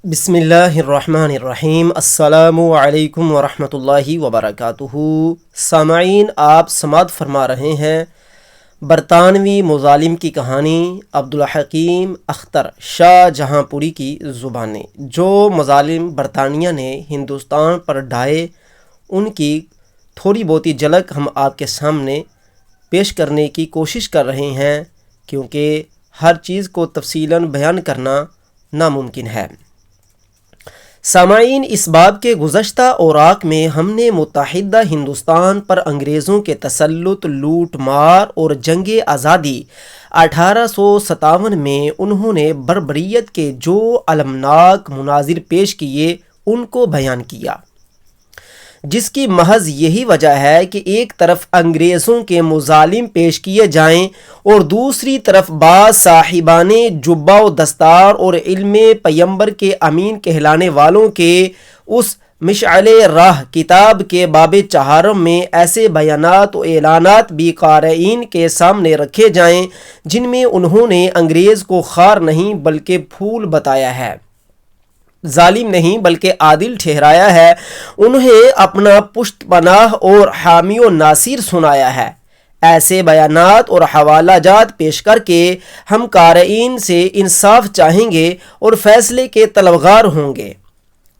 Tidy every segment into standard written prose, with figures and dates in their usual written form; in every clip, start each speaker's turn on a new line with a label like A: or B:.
A: بسم اللہ الرحمن الرحیم۔ السلام علیکم ورحمۃ اللہ وبرکاتہ۔ سامعین، آپ سماعت فرما رہے ہیں برطانوی مظالم کی کہانی عبدالحکیم اختر شاہ جہاں پوری کی زبانیں۔ جو مظالم برطانیہ نے ہندوستان پر ڈھائے، ان کی تھوڑی بہتی جھلک ہم آپ کے سامنے پیش کرنے کی کوشش کر رہے ہیں، کیونکہ ہر چیز کو تفصیلاً بیان کرنا ناممکن ہے۔ سامعین، اس باب کے گزشتہ اوراق میں ہم نے متحدہ ہندوستان پر انگریزوں کے تسلط، لوٹ مار اور جنگ آزادی 1857 میں انہوں نے بربریت کے جو المناک مناظر پیش کیے ان کو بیان کیا، جس کی محض یہی وجہ ہے کہ ایک طرف انگریزوں کے مظالم پیش کیے جائیں اور دوسری طرف بعض صاحبان جبہ و دستار اور علم پیمبر کے امین کہلانے والوں کے اس مشعل راہ کتاب کے باب 4 میں ایسے بیانات و اعلانات بھی قارئین کے سامنے رکھے جائیں جن میں انہوں نے انگریز کو خار نہیں بلکہ پھول بتایا ہے، ظالم نہیں بلکہ عادل ٹھہرایا ہے، انہیں اپنا پشت پناہ اور حامی و ناصر سنایا ہے۔ ایسے بیانات اور حوالہ جات پیش کر کے ہم قارئین سے انصاف چاہیں گے اور فیصلے کے طلبگار ہوں گے۔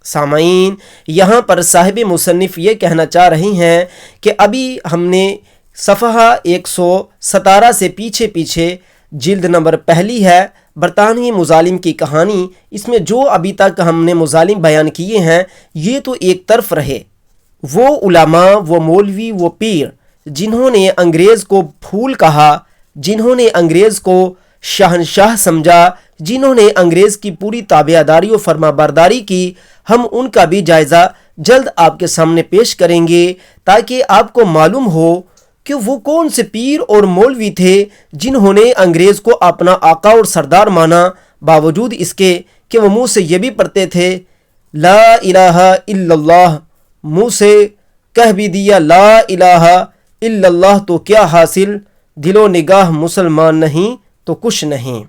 A: سامعین، یہاں پر صاحب مصنف یہ کہنا چاہ رہے ہیں کہ ابھی ہم نے صفحہ 117 سے پیچھے جلد نمبر 1 ہے برطانوی مظالم کی کہانی، اس میں جو ابھی تک ہم نے مظالم بیان کیے ہیں یہ تو ایک طرف رہے۔ وہ علماء، وہ مولوی، وہ پیر جنہوں نے انگریز کو پھول کہا، جنہوں نے انگریز کو شہنشاہ سمجھا، جنہوں نے انگریز کی پوری تابعداری و فرما برداری کی، ہم ان کا بھی جائزہ جلد آپ کے سامنے پیش کریں گے تاکہ آپ کو معلوم ہو کہ وہ کون سے پیر اور مولوی تھے جنہوں نے انگریز کو اپنا آقا اور سردار مانا، باوجود اس کے کہ وہ منہ سے یہ بھی پڑھتے تھے لا الہ الا اللہ، منہ سے کہہ بھی دیا لا الہ الا اللہ تو کیا حاصل، دل و نگاہ مسلمان نہیں تو کچھ نہیں۔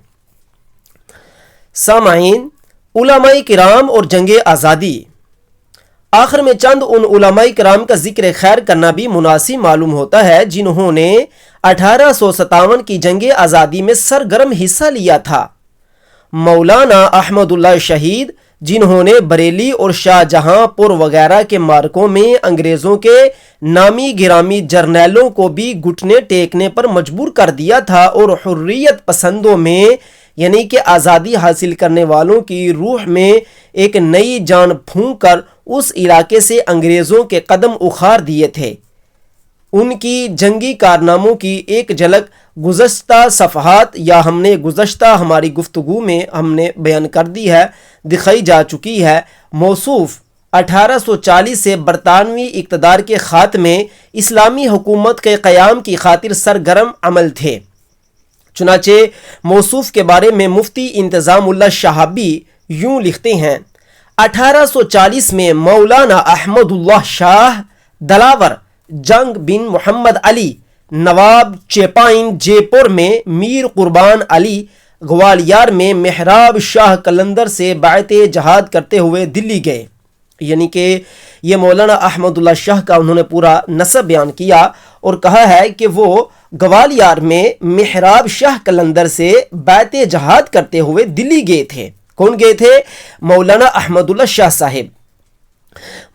A: سامعین، علماء کرام اور جنگ آزادی، آخر میں چند ان علماء کرام کا ذکر خیر کرنا بھی مناسب معلوم ہوتا ہے جنہوں نے 1857 کی جنگ آزادی میں سرگرم حصہ لیا تھا۔ مولانا احمد اللہ شہید، جنہوں نے بریلی اور شاہ جہاں پور وغیرہ کے مارکوں میں انگریزوں کے نامی گرامی جرنیلوں کو بھی گھٹنے ٹیکنے پر مجبور کر دیا تھا اور حریت پسندوں میں یعنی کہ آزادی حاصل کرنے والوں کی روح میں ایک نئی جان پھونک کر اس علاقے سے انگریزوں کے قدم اخار دیے تھے۔ ان کی جنگی کارناموں کی ایک جھلک گزشتہ صفحات یا ہم نے گزشتہ ہماری گفتگو میں ہم نے بیان کر دی ہے، دکھائی جا چکی ہے۔ موصوف 1840 سے برطانوی اقتدار کے خاتمے، اسلامی حکومت کے قیام کی خاطر سرگرم عمل تھے۔ چنانچہ موصوف کے بارے میں مفتی انتظام اللہ شہابی یوں لکھتے ہیں: 1840 میں مولانا احمد اللہ شاہ دلاور جنگ بن محمد علی نواب چیپائن جے پور میں میر قربان علی گوالیار میں محراب شاہ قلندر سے بیعت جہاد کرتے ہوئے دلی گئے۔ یعنی کہ یہ مولانا احمد اللہ شاہ کا انہوں نے پورا نسب بیان کیا اور کہا ہے کہ وہ گوالیار میں محراب شاہ قلندر سے بیعت جہاد کرتے ہوئے دلی گئے تھے۔ کون گئے تھے؟ مولانا احمد اللہ شاہ صاحب۔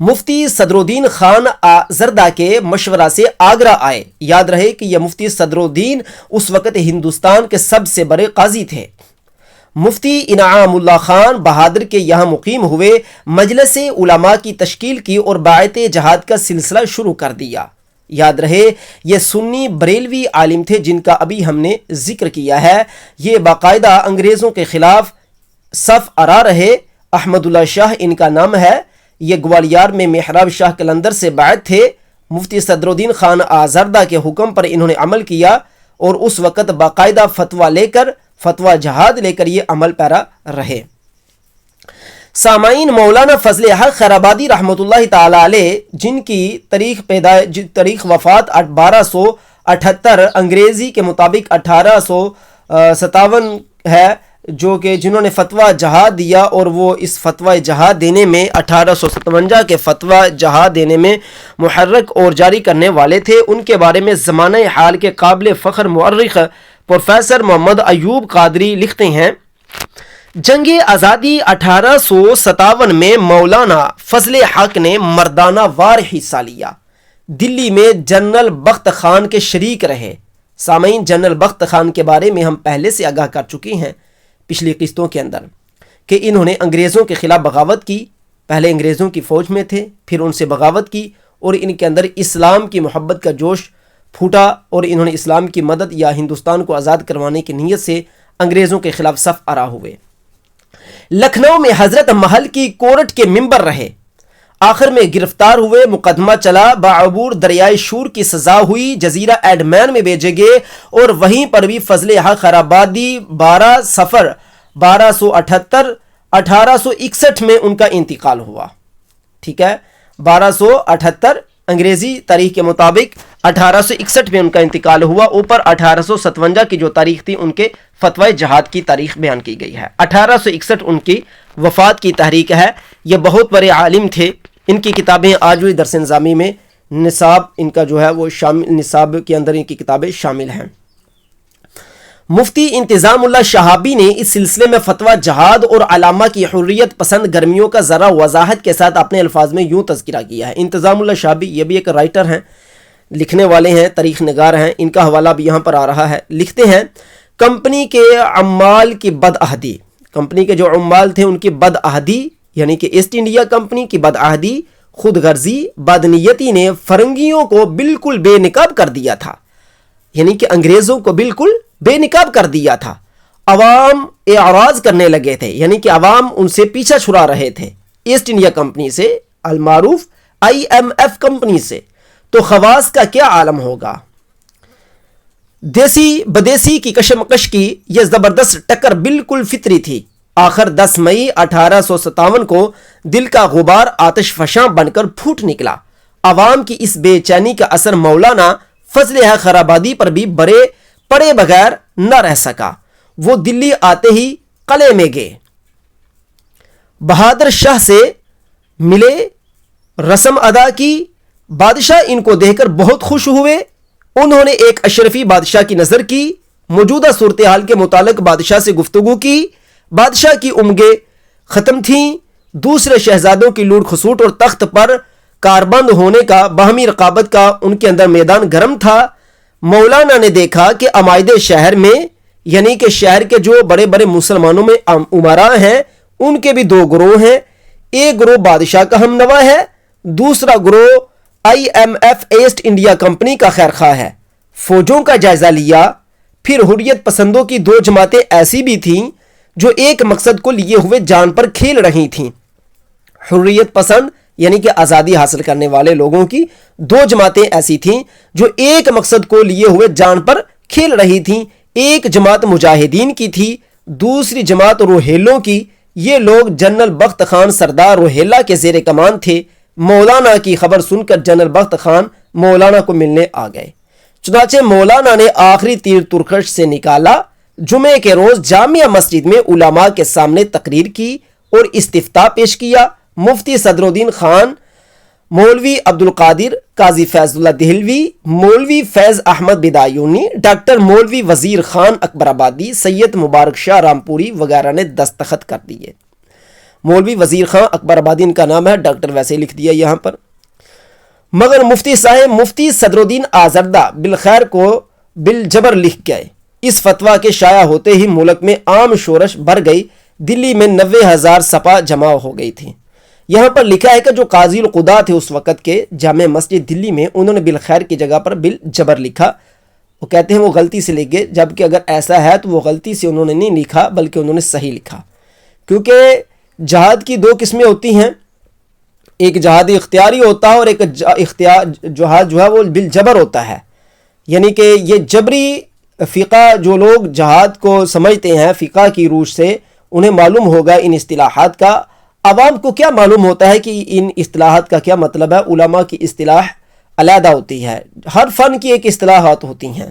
A: مفتی صدرالدین خان زردہ کے مشورہ سے آگرہ آئے۔ یاد رہے کہ یہ مفتی صدرالدین اس وقت ہندوستان کے سب سے بڑے قاضی تھے۔ مفتی انعام اللہ خان بہادر کے یہاں مقیم ہوئے، مجلس علماء کی تشکیل کی اور بیعت جہاد کا سلسلہ شروع کر دیا۔ یاد رہے یہ سنی بریلوی عالم تھے جن کا ابھی ہم نے ذکر کیا ہے، یہ باقاعدہ انگریزوں کے خلاف صف آرا رہے۔ احمد اللہ شاہ ان کا نام ہے، یہ گوالیار میں محراب شاہ قلندر سے بیعت تھے۔ مفتی صدرالدین خان زردہ کے حکم پر انہوں نے عمل کیا اور اس وقت باقاعدہ فتویٰ جہاد لے کر یہ عمل پیرا رہے۔ سامعین، مولانا فضل حق خیرآبادی رحمۃ اللہ تعالی علیہ، جن کی تاریخ وفات 1278 انگریزی کے مطابق 1857 ہے، جو کہ جنہوں نے فتویٰ جہاد دیا، اور وہ اس فتویٰ جہاد دینے میں 1857 کے فتویٰ جہاد دینے میں محرک اور جاری کرنے والے تھے، ان کے بارے میں زمانہ حال کے قابل فخر مورخ پروفیسر محمد ایوب قادری لکھتے ہیں: جنگ آزادی 1857 میں مولانا فضل حق نے مردانہ وار حصہ لیا، دلی میں جنرل بخت خان کے شریک رہے۔ سامعین، جنرل بخت خان کے بارے میں ہم پہلے سے آگاہ کر چکے ہیں پچھلی قسطوں کے اندر کہ انہوں نے انگریزوں کے خلاف بغاوت کی، پہلے انگریزوں کی فوج میں تھے، پھر ان سے بغاوت کی، اور ان کے اندر اسلام کی محبت کا جوش پھوٹا، اور انہوں نے اسلام کی مدد یا ہندوستان کو آزاد کروانے کی نیت سے انگریزوں کے خلاف صف آرا ہوئے۔ لکھنؤ میں حضرت محل کی کورٹ کے ممبر رہے، آخر میں گرفتار ہوئے، مقدمہ چلا، بعبور دریائے شور کی سزا ہوئی، جزیرہ ایڈمین میں بھیجے گئے، اور وہیں پر بھی فضل حق خیرآبادی 12 صفر 1278 1861 میں ان کا انتقال ہوا۔ ٹھیک ہے، 1278 انگریزی تاریخ کے مطابق 1861 میں ان کا انتقال ہوا، اوپر 1857 کی جو تاریخ تھی ان کے فتوی جہاد کی تاریخ بیان کی گئی ہے۔ 1861 ان کی وفات کی تحریک ہے۔ یہ بہت بڑے عالم تھے، ان کی کتابیں آج بھی درس نظامی میں نصاب ان کا جو ہے وہ شامل، نصاب کے اندر ان کی کتابیں شامل ہیں۔ مفتی انتظام اللہ شہابی نے اس سلسلے میں فتویٰ جہاد اور علامہ کی حریت پسند گرمیوں کا ذرا وضاحت کے ساتھ اپنے الفاظ میں یوں تذکرہ کیا ہے۔ انتظام اللہ شہابی یہ بھی ایک رائٹر ہیں، لکھنے والے ہیں، تاریخ نگار ہیں، ان کا حوالہ بھی یہاں پر آ رہا ہے۔ لکھتے ہیں: کمپنی کے عمال کی بدعہدی، کمپنی کے جو عمال تھے ان کی بدعہدی، یعنی کہ ایسٹ انڈیا کمپنی کی بدعہدی، خود غرضی، بدنیتی نے فرنگیوں کو بالکل بے نقاب کر دیا تھا، یعنی کہ انگریزوں کو بالکل بے نقاب کر دیا تھا۔ عوام اعراض کرنے لگے تھے، یعنی کہ عوام ان سے پیچھا چھڑا رہے تھے، ایسٹ انڈیا کمپنی سے، المعروف IMF کمپنی سے۔ تو خواص کا کیا عالم ہوگا؟ دیسی بدیسی کی کشمکش کی یہ زبردست ٹکر بالکل فطری تھی۔ آخر 10 مئی 1857 کو دل کا غبار آتش فشاں بن کر پھوٹ نکلا۔ عوام کی اس بے چینی کا اثر مولانا فضل حق خیرآبادی پر بھی پڑے بغیر نہ رہ سکا۔ وہ دلی آتے ہی قلعے میں گئے، بہادر شاہ سے ملے، رسم ادا کی۔ بادشاہ ان کو دیکھ کر بہت خوش ہوئے۔ انہوں نے ایک اشرفی بادشاہ کی نظر کی، موجودہ صورتحال کے متعلق بادشاہ سے گفتگو کی۔ بادشاہ کی امنگیں ختم تھیں، دوسرے شہزادوں کی لوٹ کھسوٹ اور تخت پر کاربند ہونے کا، باہمی رقابت کا ان کے اندر میدان گرم تھا۔ مولانا نے دیکھا کہ عمائد شہر میں، یعنی کہ شہر کے جو بڑے بڑے مسلمانوں میں امراء ہیں، ان کے بھی 2 گروہ ہیں۔ ایک گروہ بادشاہ کا ہم نوا ہے، دوسرا گروہ IMF ایسٹ انڈیا کمپنی کا خیرخواہ ہے۔ فوجوں کا جائزہ لیا، پھر حریت پسندوں کی 2 جماعتیں ایسی بھی تھیں جو ایک مقصد کو لیے ہوئے جان پر کھیل رہی تھیں۔ حریت پسند یعنی کہ آزادی حاصل کرنے والے لوگوں کی 2 جماعتیں ایسی تھیں جو ایک مقصد کو لیے ہوئے جان پر کھیل رہی تھیں۔ ایک جماعت مجاہدین کی تھی، دوسری جماعت روہیلوں کی۔ یہ لوگ جنرل بخت خان سردار روہیلا کے زیر کمان تھے۔ مولانا کی خبر سن کر جنرل بخت خان مولانا کو ملنے آ گئے۔ چنانچہ مولانا نے آخری تیر ترکش سے نکالا، جمعے کے روز جامعہ مسجد میں علماء کے سامنے تقریر کی اور استفتاء پیش کیا۔ مفتی صدر الدین خان، مولوی عبدالقادر، قاضی فیض اللہ دہلوی، مولوی فیض احمد بدایونی، ڈاکٹر مولوی وزیر خان اکبر آبادی، سید مبارک شاہ رامپوری وغیرہ نے دستخط کر دیے۔ مولوی وزیر خان اکبر آبادی ان کا نام ہے، ڈاکٹر ویسے لکھ دیا یہاں پر۔ مگر مفتی صاحب مفتی صدر الدین آزردہ بالخیر کو بالجبر لکھ گئے۔ اس فتویٰ کے شائع ہوتے ہی ملک میں عام شورش بھر گئی۔ دلی میں 90,000 سپا جمع ہو گئی تھی۔ یہاں پر لکھا ہے کہ جو قاضی القضاء تھے اس وقت کے جامع مسجد دلی میں، انہوں نے بالخیر کی جگہ پر بالجبر لکھا۔ وہ کہتے ہیں وہ غلطی سے لکھ گئے، جبکہ اگر ایسا ہے تو وہ غلطی سے انہوں نے نہیں لکھا بلکہ انہوں نے صحیح لکھا، کیونکہ جہاد کی 2 قسمیں ہوتی ہیں، ایک جہاد اختیاری ہوتا ہے اور ایک جہاد جو ہے وہ بالجبر ہوتا ہے۔ یعنی کہ یہ جبری فقہ جو لوگ جہاد کو سمجھتے ہیں فقہ کی روش سے، انہیں معلوم ہوگا ان اصطلاحات کا۔ عوام کو کیا معلوم ہوتا ہے کہ ان اصطلاحات کا کیا مطلب ہے؟ علماء کی اصطلاح علیحدہ ہوتی ہے، ہر فن کی ایک اصطلاحات ہوتی ہیں۔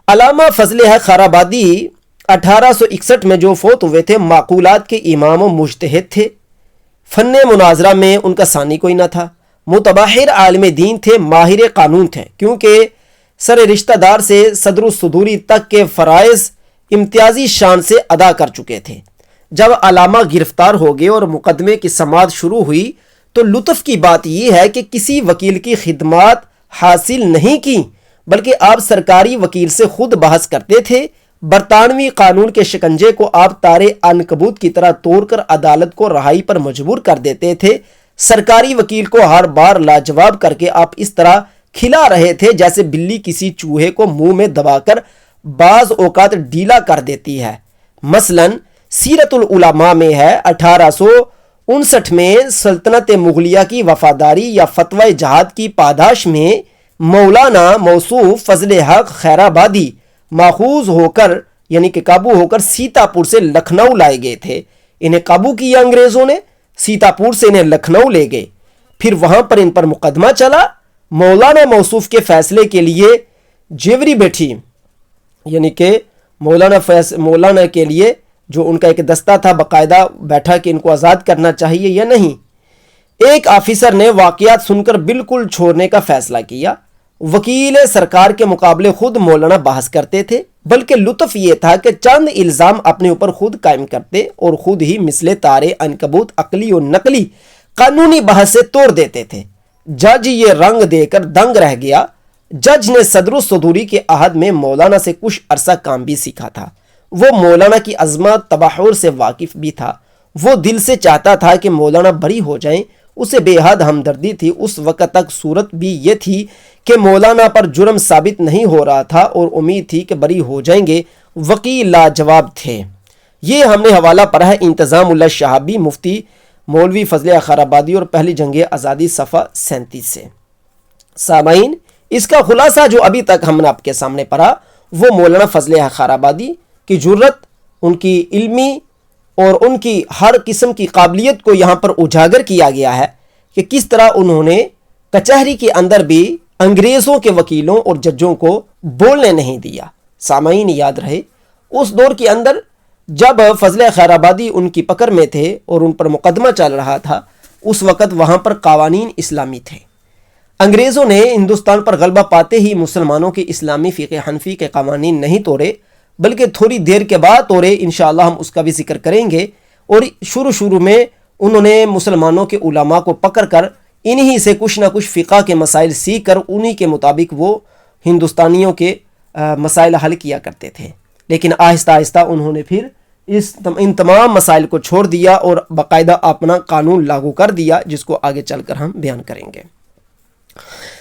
A: علامہ فضل حق خیرآبادی 1861 میں جو فوت ہوئے تھے معقولات کے امام و مجتہد تھے، فن مناظرہ میں ان کا ثانی کوئی نہ تھا، متبحر عالم دین تھے، ماہر قانون تھے، کیونکہ سر رشتہ دار سے صدر الصدوری تک کے فرائض امتیازی شان سے ادا کر چکے تھے۔ جب علامہ گرفتار ہو گئے اور مقدمے کی سماعت شروع ہوئی تو لطف کی بات یہ ہے کہ کسی وکیل کی خدمات حاصل نہیں کی، بلکہ آپ سرکاری وکیل سے خود بحث کرتے تھے۔ برطانوی قانون کے شکنجے کو آپ تارے عنکبوت کی طرح توڑ کر عدالت کو رہائی پر مجبور کر دیتے تھے۔ سرکاری وکیل کو ہر بار لاجواب کر کے آپ اس طرح کھلا رہے تھے جیسے بلی کسی چوہے کو منہ میں دبا کر بعض اوقات ڈھیلا کر دیتی ہے۔ مثلا سیرت العلماء میں ہے 1859 میں سلطنت مغلیہ کی وفاداری یا فتوی جہاد کی پاداش میں مولانا موصوف فضل حق خیرآبادی ماخوذ ہو کر یعنی کہ قابو ہو کر سیتاپور سے لکھنؤ لائے گئے تھے۔ انہیں قابو کیا انگریزوں نے، سیتاپور سے انہیں لکھنؤ لے گئے، پھر وہاں پر ان پر مقدمہ چلا۔ مولانا موصوف کے فیصلے کے لیے جیوری بیٹھی، یعنی کہ مولانا کے لیے جو ان کا ایک دستہ تھا باقاعدہ بیٹھا کہ ان کو آزاد کرنا چاہیے یا نہیں۔ ایک آفیسر نے واقعات سن کر بالکل چھوڑنے کا فیصلہ کیا۔ وکیل سرکار کے مقابلے خود مولانا بحث کرتے تھے، بلکہ لطف یہ تھا کہ چند الزام اپنے اوپر خود قائم کرتے اور خود ہی مثل تارے عنکبوت عقلی و نقلی قانونی بحث سے توڑ دیتے تھے۔ جج یہ رنگ دے کر دنگ رہ گیا۔ جج نے صدر الصدوری کے عہد میں مولانا سے کچھ عرصہ کام بھی سیکھا تھا۔ وہ مولانا کی عظمت تبحر سے واقف بھی تھا۔ وہ دل سے چاہتا تھا کہ مولانا بری ہو جائیں، اسے بے حد ہمدردی تھی۔ اس وقت تک صورت بھی یہ تھی کہ مولانا پر جرم ثابت نہیں ہو رہا تھا اور امید تھی کہ بری ہو جائیں گے۔ وکیل لاجواب تھے۔ یہ ہم نے حوالہ پڑھا ہے انتظام اللہ شہابی، مفتی مولوی فضل خیرآبادی اور پہلی جنگ آزادی صفحہ 37 سے۔ سامعین، اس کا خلاصہ جو ابھی تک ہم نے آپ کے سامنے پڑھا وہ مولانا فضل خیرآبادی کی جرت، ان کی علمی اور ان کی ہر قسم کی قابلیت کو یہاں پر اجاگر کیا گیا ہے کہ کس طرح انہوں نے کچہری کے اندر بھی انگریزوں کے وکیلوں اور ججوں کو بولنے نہیں دیا۔ سامعین یاد رہے اس دور کے اندر جب فضل خیرآبادی ان کی پکڑ میں تھے اور ان پر مقدمہ چل رہا تھا، اس وقت وہاں پر قوانین اسلامی تھے۔ انگریزوں نے ہندوستان پر غلبہ پاتے ہی مسلمانوں کے اسلامی فقہ حنفی کے قوانین نہیں توڑے، بلکہ تھوڑی دیر کے بعد توڑے۔ انشاءاللہ ہم اس کا بھی ذکر کریں گے۔ اور شروع میں انہوں نے مسلمانوں کے علماء کو پکڑ کر انہی سے کچھ نہ کچھ فقہ کے مسائل سیکھ کر انہی کے مطابق وہ ہندوستانیوں کے مسائل حل کیا کرتے تھے، لیکن آہستہ آہستہ انہوں نے پھر ان تمام مسائل کو چھوڑ دیا اور باقاعدہ اپنا قانون لاگو کر دیا، جس کو آگے چل کر ہم بیان کریں گے۔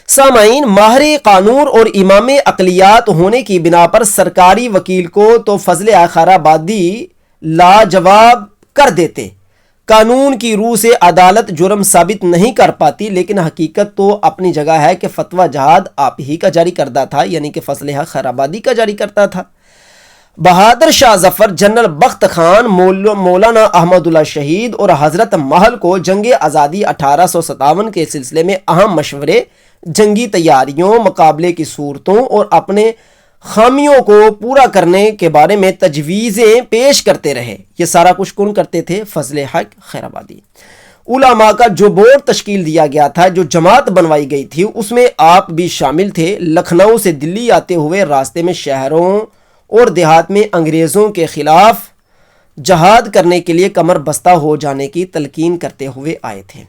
A: سامعین، ماہر قانون اور امام اقلیات ہونے کی بنا پر سرکاری وکیل کو تو فضل خیرآبادی لاجواب کر دیتے۔ قانون کی روح سے عدالت جرم ثابت نہیں کر پاتی، لیکن حقیقت تو اپنی جگہ ہے کہ فتویٰ جہاد آپ ہی کا جاری کردہ تھا، یعنی کہ فضل خیرآبادی کا جاری کرتا تھا۔ بہادر شاہ ظفر، جنرل بخت خان، مولانا احمد اللہ شہید اور حضرت محل کو جنگ آزادی 1857 کے سلسلے میں اہم مشورے، جنگی تیاریوں، مقابلے کی صورتوں اور اپنے خامیوں کو پورا کرنے کے بارے میں تجویزیں پیش کرتے رہے۔ یہ سارا کچھ کون کرتے تھے؟ فضل حق خیرآبادی۔ علماء کا جو بورڈ تشکیل دیا گیا تھا، جو جماعت بنوائی گئی تھی، اس میں آپ بھی شامل تھے۔ لکھنؤ سے دلی آتے ہوئے راستے میں شہروں اور دیہات میں انگریزوں کے خلاف جہاد کرنے کے لیے کمر بستہ ہو جانے کی تلقین کرتے ہوئے آئے تھے۔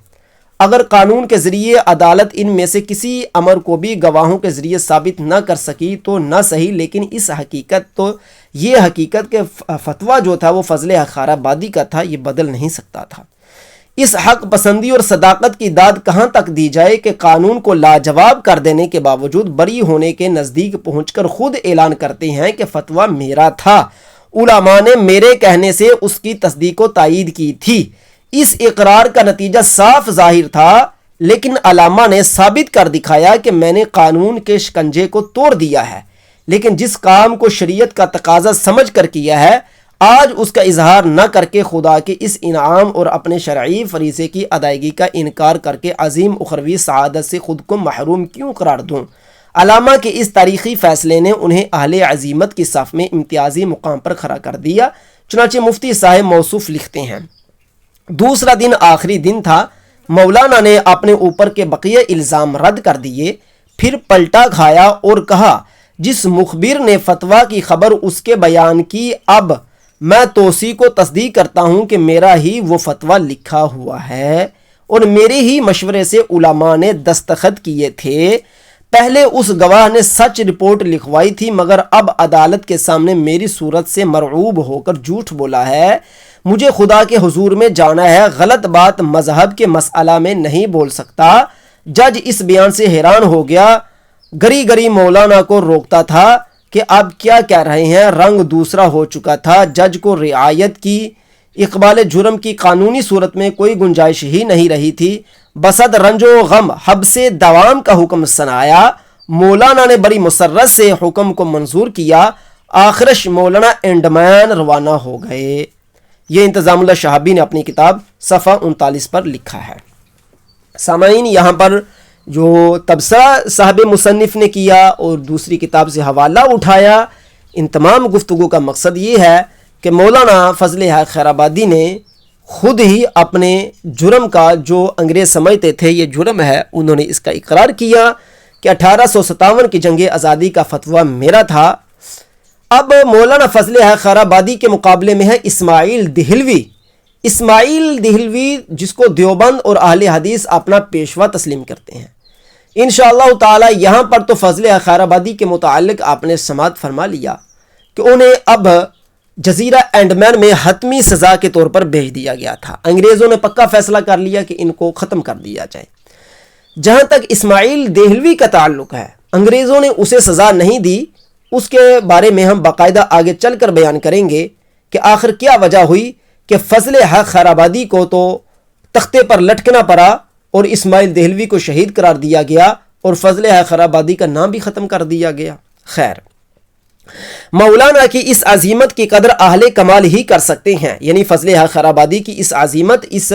A: اگر قانون کے ذریعے عدالت ان میں سے کسی امر کو بھی گواہوں کے ذریعے ثابت نہ کر سکی تو نہ صحیح، لیکن یہ حقیقت کہ فتویٰ جو تھا وہ فضل خیرآبادی کا تھا، یہ بدل نہیں سکتا تھا۔ اس حق پسندی اور صداقت کی داد کہاں تک دی جائے کہ قانون کو لاجواب کر دینے کے باوجود بری ہونے کے نزدیک پہنچ کر خود اعلان کرتے ہیں کہ فتویٰ میرا تھا، علماء نے میرے کہنے سے اس کی تصدیق و تائید کی تھی۔ اس اقرار کا نتیجہ صاف ظاہر تھا، لیکن علامہ نے ثابت کر دکھایا کہ میں نے قانون کے شکنجے کو توڑ دیا ہے، لیکن جس کام کو شریعت کا تقاضا سمجھ کر کیا ہے، آج اس کا اظہار نہ کر کے خدا کے اس انعام اور اپنے شرعی فریضے کی ادائیگی کا انکار کر کے عظیم اخروی سعادت سے خود کو محروم کیوں قرار دوں؟ علامہ کے اس تاریخی فیصلے نے انہیں اہل عزیمت کی صف میں امتیازی مقام پر کھڑا کر دیا۔ چنانچہ مفتی صاحب موصوف لکھتے ہیں، دوسرا دن آخری دن تھا، مولانا نے اپنے اوپر کے بقیہ الزام رد کر دیے، پھر پلٹا کھایا اور کہا جس مخبر نے فتویٰ کی خبر اس کے بیان کی، اب میں توصیح کو تصدیق کرتا ہوں کہ میرا ہی وہ فتویٰ لکھا ہوا ہے اور میرے ہی مشورے سے علماء نے دستخط کیے تھے۔ پہلے اس گواہ نے سچ رپورٹ لکھوائی تھی، مگر اب عدالت کے سامنے میری صورت سے مرعوب ہو کر جھوٹ بولا ہے۔ مجھے خدا کے حضور میں جانا ہے، غلط بات مذہب کے مسئلہ میں نہیں بول سکتا۔ جج اس بیان سے حیران ہو گیا، گری گری مولانا کو روکتا تھا کہ اب کیا کہہ رہے ہیں، رنگ دوسرا ہو چکا تھا۔ جج کو رعایت کی اقبال جرم کی قانونی صورت میں کوئی گنجائش ہی نہیں رہی تھی۔ بسد رنج و غم حبس دوام کا حکم سنایا، مولانا نے بڑی مسرت سے حکم کو منظور کیا۔ آخرش مولانا انڈمان روانہ ہو گئے۔ یہ انتظام اللہ شہابی نے اپنی کتاب صفحہ 39 پر لکھا ہے۔ سامعین، یہاں پر جو تبصرہ صاحب مصنف نے کیا اور دوسری کتاب سے حوالہ اٹھایا، ان تمام گفتگو کا مقصد یہ ہے کہ مولانا فضل حق خیر آبادی نے خود ہی اپنے جرم کا، جو انگریز سمجھتے تھے یہ جرم ہے، انہوں نے اس کا اقرار کیا کہ 1857 کی جنگ آزادی کا فتویٰ میرا تھا۔ اب مولانا فضل حق خیر آبادی کے مقابلے میں ہے اسماعیل دہلوی۔ اسماعیل دہلوی جس کو دیوبند اور اہل حدیث اپنا پیشوا تسلیم کرتے ہیں۔ انشاءاللہ تعالی یہاں پر تو فضل حق خیر آبادی کے متعلق آپ نے سماعت فرما لیا کہ انہیں اب جزیرہ انڈمان میں حتمی سزا کے طور پر بھیج دیا گیا تھا۔ انگریزوں نے پکا فیصلہ کر لیا کہ ان کو ختم کر دیا جائے۔ جہاں تک اسماعیل دہلوی کا تعلق ہے، انگریزوں نے اسے سزا نہیں دی، اس کے بارے میں ہم باقاعدہ آگے چل کر بیان کریں گے کہ آخر کیا وجہ ہوئی کہ فضل حق خیر آبادی کو تو تختے پر لٹکنا پڑا اور اسماعیل دہلوی کو شہید قرار دیا گیا اور فضل حق خیر آبادی کا نام بھی ختم کر دیا گیا۔ خیر، مولانا کی اس عظیمت کی قدر اہل کمال ہی کر سکتے ہیں، یعنی فضل حق خیر آبادی کی اس عظیمت، اس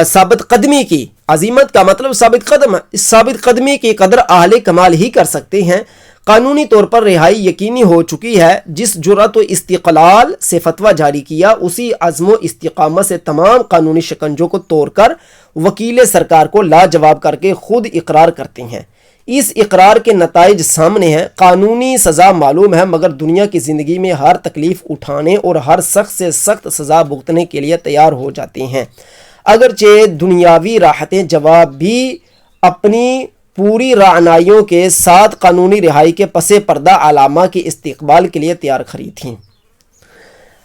A: ثابت قدمی کی، عظیمت کا مطلب ثابت قدم، اس ثابت قدمی کی قدر اہل کمال ہی کر سکتے ہیں۔ قانونی طور پر رہائی یقینی ہو چکی ہے۔ جس جرأت و استقلال سے فتویٰ جاری کیا، اسی عزم و استقامت سے تمام قانونی شکنجوں کو توڑ کر وکیل سرکار کو لاجواب کر کے خود اقرار کرتے ہیں۔ اس اقرار کے نتائج سامنے ہیں۔ قانونی سزا معلوم ہے، مگر دنیا کی زندگی میں ہر تکلیف اٹھانے اور ہر سخت سے سخت سزا بھگتنے کے لیے تیار ہو جاتے ہیں، اگرچہ دنیاوی راحتیں جواب بھی اپنی پوری رعنائیوں کے ساتھ قانونی رہائی کے پس پردہ علامہ کے استقبال کے لیے تیار کھڑی تھیں،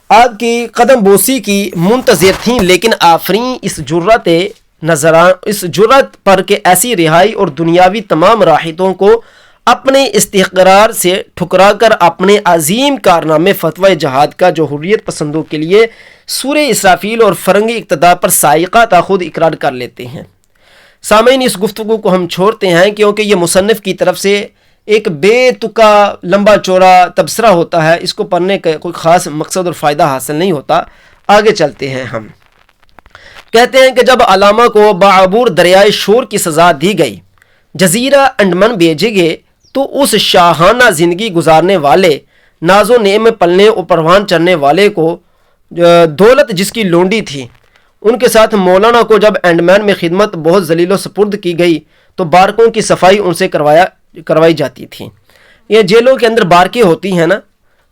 A: آپ کی قدم بوسی کی منتظر تھیں، لیکن آفرین اس جرأت پر کہ ایسی رہائی اور دنیاوی تمام راحتوں کو اپنے استقرار سے ٹھکرا کر اپنے عظیم کارنامے فتوی جہاد کا جو حریت پسندوں کے لیے سورہ اسرافیل اور فرنگی اقتداء پر سائقہ تا خود اقرار کر لیتے ہیں۔ سامعین، اس گفتگو کو ہم چھوڑتے ہیں کیونکہ یہ مصنف کی طرف سے ایک بے تکا لمبا چوڑا تبصرہ ہوتا ہے، اس کو پڑھنے کا کوئی خاص مقصد اور فائدہ حاصل نہیں ہوتا۔ آگے چلتے ہیں۔ ہم کہتے ہیں کہ جب علامہ کو بعبور دریائے شور کی سزا دی گئی، جزیرہ انڈمان بھیجے گئے، تو اس شاہانہ زندگی گزارنے والے، ناز و نعم پلنے اور پروان چڑھنے والے کو دولت جس کی لونڈی تھی، ان کے ساتھ مولانا کو جب انڈمان میں خدمت بہت ذلیل و سپرد کی گئی تو بارکوں کی صفائی ان سے کروائی جاتی تھی۔ یہ جیلوں کے اندر بارکیں ہوتی ہیں نا،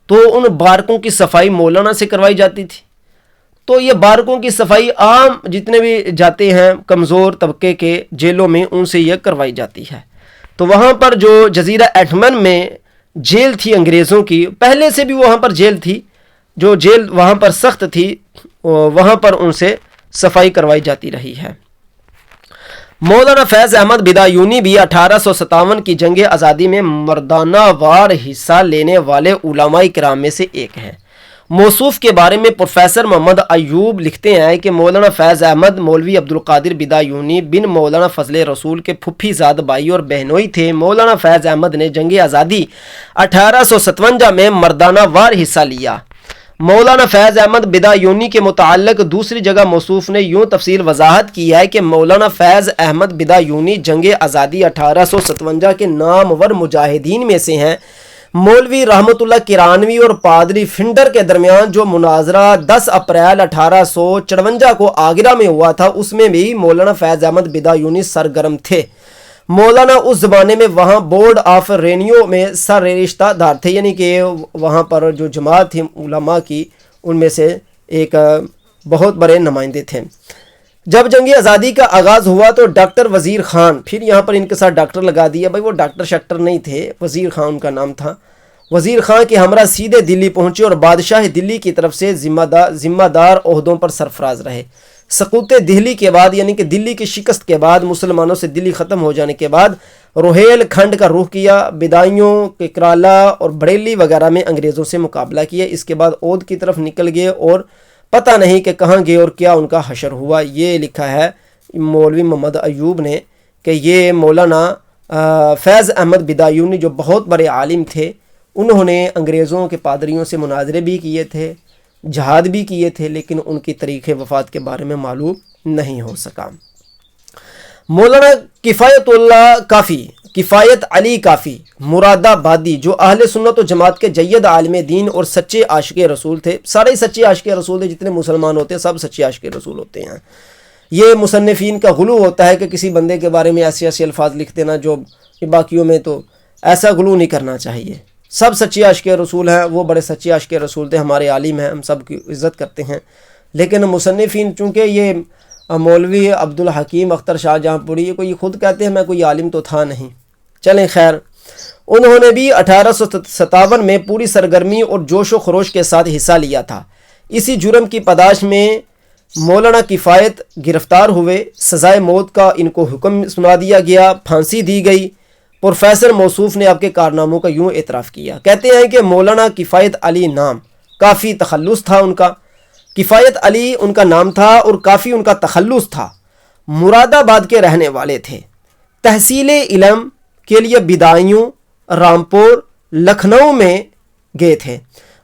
A: تو ان بارکوں کی صفائی مولانا سے کروائی جاتی تھی۔ تو یہ بارکوں کی صفائی عام جتنے بھی جاتے ہیں کمزور طبقے کے جیلوں میں، ان سے یہ کروائی جاتی ہے۔ تو وہاں پر جو جزیرہ انڈمان میں جیل تھی انگریزوں کی، پہلے سے بھی وہاں پر جیل تھی، جو جیل وہاں پر سخت تھی، وہاں پر ان سے صفائی کروائی جاتی رہی ہے۔ مولانا فیض احمد بدایونی بھی 1857 کی جنگ آزادی میں مردانہ وار حصہ لینے والے علماء کرام میں سے ایک ہیں۔ موصوف کے بارے میں پروفیسر محمد ایوب لکھتے ہیں کہ مولانا فیض احمد مولوی عبدالقادر بدایونی بن مولانا فضل رسول کے پھپھی زاد بھائی اور بہنوئی تھے۔ مولانا فیض احمد نے جنگ آزادی 1857 میں مردانہ وار حصہ لیا۔ مولانا فیض احمد بدایونی کے متعلق دوسری جگہ موصوف نے یوں تفصیل وضاحت کی ہے کہ مولانا فیض احمد بدایونی جنگ آزادی 1857 کے نامور مجاہدین میں سے ہیں۔ مولوی رحمت اللہ کرانوی اور پادری فنڈر کے درمیان جو مناظرہ 10 اپریل 1854 کو آگرہ میں ہوا تھا، اس میں بھی مولانا فیض احمد بدایونی سرگرم تھے۔ مولانا اس زمانے میں وہاں بورڈ آف رینیو میں سر رشتہ دار تھے، یعنی کہ وہاں پر جو جماعت تھی علماء کی، ان میں سے ایک بہت بڑے نمائندے تھے۔ جب جنگ آزادی کا آغاز ہوا تو ڈاکٹر وزیر خان، پھر یہاں پر ان کے ساتھ ڈاکٹر لگا دیا، بھائی وہ ڈاکٹر شکٹر نہیں تھے، وزیر خان ان کا نام تھا۔ وزیر خان کے ہمراہ سیدھے دلی پہنچے اور بادشاہ دلی کی طرف سے ذمہ دار عہدوں پر سرفراز رہے۔ سقوط دہلی کے بعد، یعنی کہ دلی کی شکست کے بعد، مسلمانوں سے دلی ختم ہو جانے کے بعد روہیل کھنڈ کا رخ کیا، بدایوں کے کرالا اور بریلی وغیرہ میں انگریزوں سے مقابلہ کیا۔ اس کے بعد اودھ کی طرف نکل گئے اور پتہ نہیں کہ کہاں گئے اور کیا ان کا حشر ہوا۔ یہ لکھا ہے مولوی محمد ایوب نے کہ یہ مولانا فیض احمد بدایونی جو بہت بڑے عالم تھے، انہوں نے انگریزوں کے پادریوں سے مناظرے بھی کیے تھے، جہاد بھی کیے تھے، لیکن ان کی تاریخ وفات کے بارے میں معلوم نہیں ہو سکا۔ مولانا کفایت علی کافی مراد آبادی، جو اہل سنت و جماعت کے جید عالم دین اور سچے عاشق رسول تھے، سارے ہی سچے عاشق رسول تھے، جتنے مسلمان ہوتے ہیں سب سچے عاشق رسول ہوتے ہیں۔ یہ مصنفین کا غلو ہوتا ہے کہ کسی بندے کے بارے میں ایسے ایسے الفاظ لکھ دینا جو باقیوں میں، تو ایسا غلو نہیں کرنا چاہیے۔ سب سچے عاشق رسول ہیں، وہ بڑے سچے عاشق رسول تھے، ہمارے عالم ہیں، ہم سب کی عزت کرتے ہیں۔ لیکن مصنفین، چونکہ یہ مولوی عبدالحکیم اختر شاہ جہاں پوری، یہ خود کہتے ہیں میں کوئی عالم تو تھا نہیں، چلیں خیر، انہوں نے بھی 1857 میں پوری سرگرمی اور جوش و خروش کے ساتھ حصہ لیا تھا۔ اسی جرم کی پاداش میں مولانا کفایت گرفتار ہوئے، سزائے موت کا ان کو حکم سنا دیا گیا، پھانسی دی گئی۔ پروفیسر موصوف نے آپ کے کارناموں کا یوں اعتراف کیا، کہتے ہیں کہ مولانا کفایت علی نام، کافی تخلص تھا ان کا۔ کفایت علی ان کا نام تھا اور کافی ان کا تخلص تھا۔ مراد آباد کے رہنے والے تھے۔ تحصیل علم کے لیے بدایوں، رامپور، لکھنؤ میں گئے تھے۔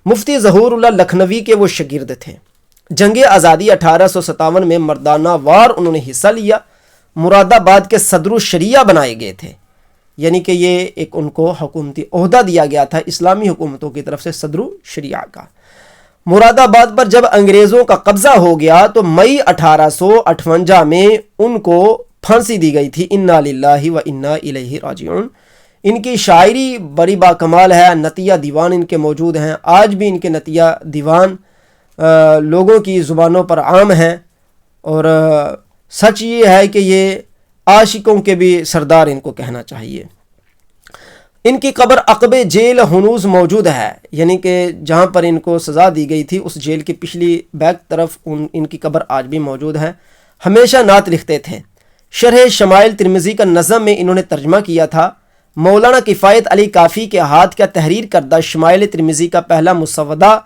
A: مفتی ظہور اللہ لکھنوی کے وہ شاگرد تھے۔ جنگ آزادی 1857 میں مردانہ وار انہوں نے حصہ لیا۔ مراد آباد کے صدر الشریعہ بنائے گئے تھے، یعنی کہ یہ ایک ان کو حکومتی عہدہ دیا گیا تھا اسلامی حکومتوں کی طرف سے، صدر الشریعہ کا۔ مراد آباد پر جب انگریزوں کا قبضہ ہو گیا تو مئی 1858 میں ان کو پھانسی دی گئی تھی۔ انا للہ و انا الیہ راجعون۔ ان کی شاعری بڑی باکمال ہے، نتیہ دیوان ان کے موجود ہیں، آج بھی ان کے نتیہ دیوان لوگوں کی زبانوں پر عام ہیں، اور سچ یہ ہے کہ یہ عاشقوں کے بھی سردار ان کو کہنا چاہیے۔ ان کی قبر عقب جیل ہنوز موجود ہے، یعنی کہ جہاں پر ان کو سزا دی گئی تھی اس جیل کی پچھلی بیک طرف ان کی قبر آج بھی موجود ہے۔ ہمیشہ نعت لکھتے تھے۔ شرح شمائل ترمذی کا نظم میں انہوں نے ترجمہ کیا تھا۔ مولانا کفایت علی کافی کے ہاتھ کا تحریر کردہ شمائل ترمذی کا پہلا مسودہ،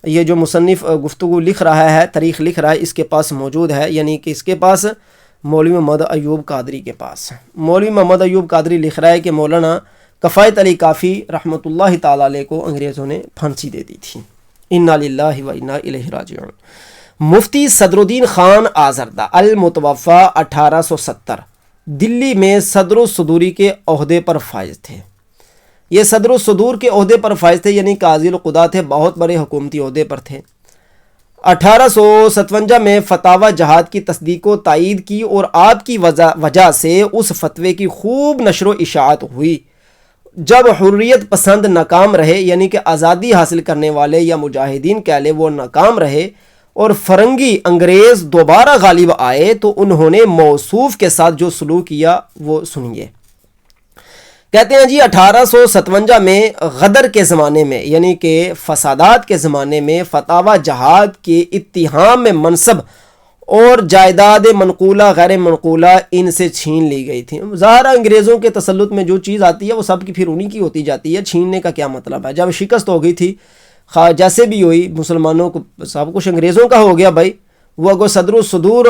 A: یہ جو مصنف گفتگو لکھ رہا ہے، تاریخ لکھ رہا ہے، اس کے پاس موجود ہے، یعنی کہ اس کے پاس مولوی محمد ایوب قادری کے پاس۔ مولوی محمد ایوب قادری لکھ رہا ہے کہ مولانا کفایت علی کافی رحمۃ اللہ تعالی علیہ کو انگریزوں نے پھانسی دے دی تھی۔ انا للہ و انا الیہ راجعون۔ مفتی صدر الدین خان آزردہ المتوفی 1870 دلی میں صدر الصدوری کے عہدے پر فائز تھے۔ یہ صدر الصدور کے عہدے پر فائز تھے، یعنی قاضی القضاۃ تھے، بہت بڑے حکومتی عہدے پر تھے۔ 1857 میں فتاوی جہاد کی تصدیق و تائید کی اور آپ کی وجہ سے اس فتوے کی خوب نشر و اشاعت ہوئی۔ جب حریت پسند ناکام رہے، یعنی کہ آزادی حاصل کرنے والے یا مجاہدین کہہ لے، وہ ناکام رہے اور فرنگی انگریز دوبارہ غالب آئے، تو انہوں نے موصوف کے ساتھ جو سلوک کیا وہ سنیے۔ کہتے ہیں جی 1857 میں غدر کے زمانے میں، یعنی کہ فسادات کے زمانے میں، فتاوی جہاد کے اتہام میں منصب اور جائیداد منقولہ غیر منقولہ ان سے چھین لی گئی تھی۔ ظاہر انگریزوں کے تسلط میں جو چیز آتی ہے وہ سب کی پھر انہی کی ہوتی جاتی ہے، چھیننے کا کیا مطلب ہے؟ جب شکست ہو گئی تھی، جیسے بھی ہوئی، مسلمانوں کو سب کچھ انگریزوں کا ہو گیا بھائی، وہ اگر صدر الصدور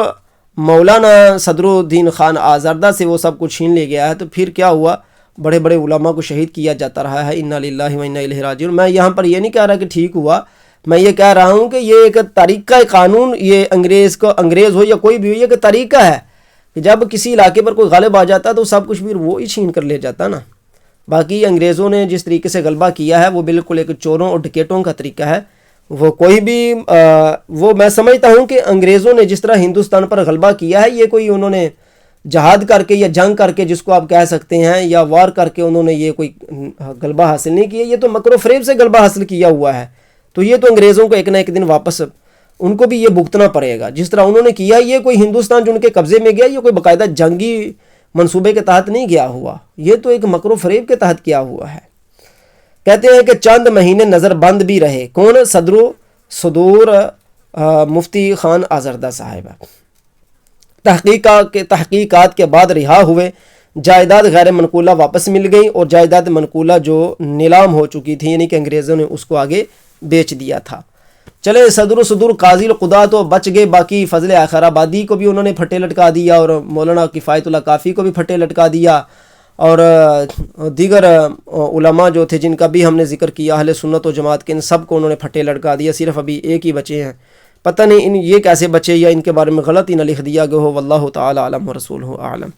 A: مولانا صدر الدین خان آزردہ سے وہ سب کچھ چھین لے گیا ہے، تو پھر کیا ہوا؟ بڑے بڑے علماء کو شہید کیا جاتا رہا ہے۔ انا للہ و انا الیہ راجعون۔ میں یہاں پر یہ نہیں کہہ رہا کہ ٹھیک ہوا، میں یہ کہہ رہا ہوں کہ یہ ایک طریقہ قانون، یہ انگریز ہو یا کوئی بھی ہو، یہ ایک طریقہ ہے کہ جب کسی علاقے پر کوئی غالب آ جاتا ہے تو سب کچھ بھی وہ ہی چھین کر لے جاتا نا۔ باقی انگریزوں نے جس طریقے سے غلبہ کیا ہے وہ بالکل ایک چوروں اور ڈکیٹوں کا طریقہ ہے۔ وہ کوئی بھی وہ میں سمجھتا ہوں کہ انگریزوں نے جس طرح ہندوستان پر غلبہ کیا ہے، یہ کوئی انہوں نے جہاد کر کے یا جنگ کر کے جس کو آپ کہہ سکتے ہیں یا وار کر کے انہوں نے یہ کوئی غلبہ حاصل نہیں کیا، یہ تو مکر و فریب سے غلبہ حاصل کیا ہوا ہے۔ تو یہ تو انگریزوں کو ایک نہ ایک دن واپس ان کو بھی یہ بھگتنا پڑے گا جس طرح انہوں نے کیا۔ یہ کوئی ہندوستان جو ان کے قبضے میں گیا، یہ کوئی باقاعدہ جنگی منصوبے کے تحت نہیں گیا ہوا، یہ تو ایک مکر و فریب کے تحت کیا ہوا ہے۔ کہتے ہیں کہ چند مہینے نظر بند بھی رہے۔ کون؟ صدور مفتی خان آزردہ صاحب تحقیقات کے بعد رہا ہوئے۔ جائیداد غیر منقولہ واپس مل گئی اور جائیداد منقولہ جو نیلام ہو چکی تھی، یعنی کہ انگریزوں نے اس کو آگے بیچ دیا تھا۔ چلے صدور قاضی القضاۃ تو بچ گئے، باقی فضل آخر آبادی کو بھی انہوں نے پھٹے لٹکا دیا اور مولانا کفایت اللہ کافی کو بھی پھٹے لٹکا دیا، اور دیگر علماء جو تھے جن کا بھی ہم نے ذکر کیا اہل سنت و جماعت کے، ان سب کو انہوں نے پھٹے لٹکا دیا۔ صرف ابھی ایک ہی بچے ہیں، پتہ نہیں یہ کیسے بچے یا ان کے بارے میں غلط ہی نہ لکھ دیا گیا ہو، واللہ تعالی عالم و رسولہ اعلم۔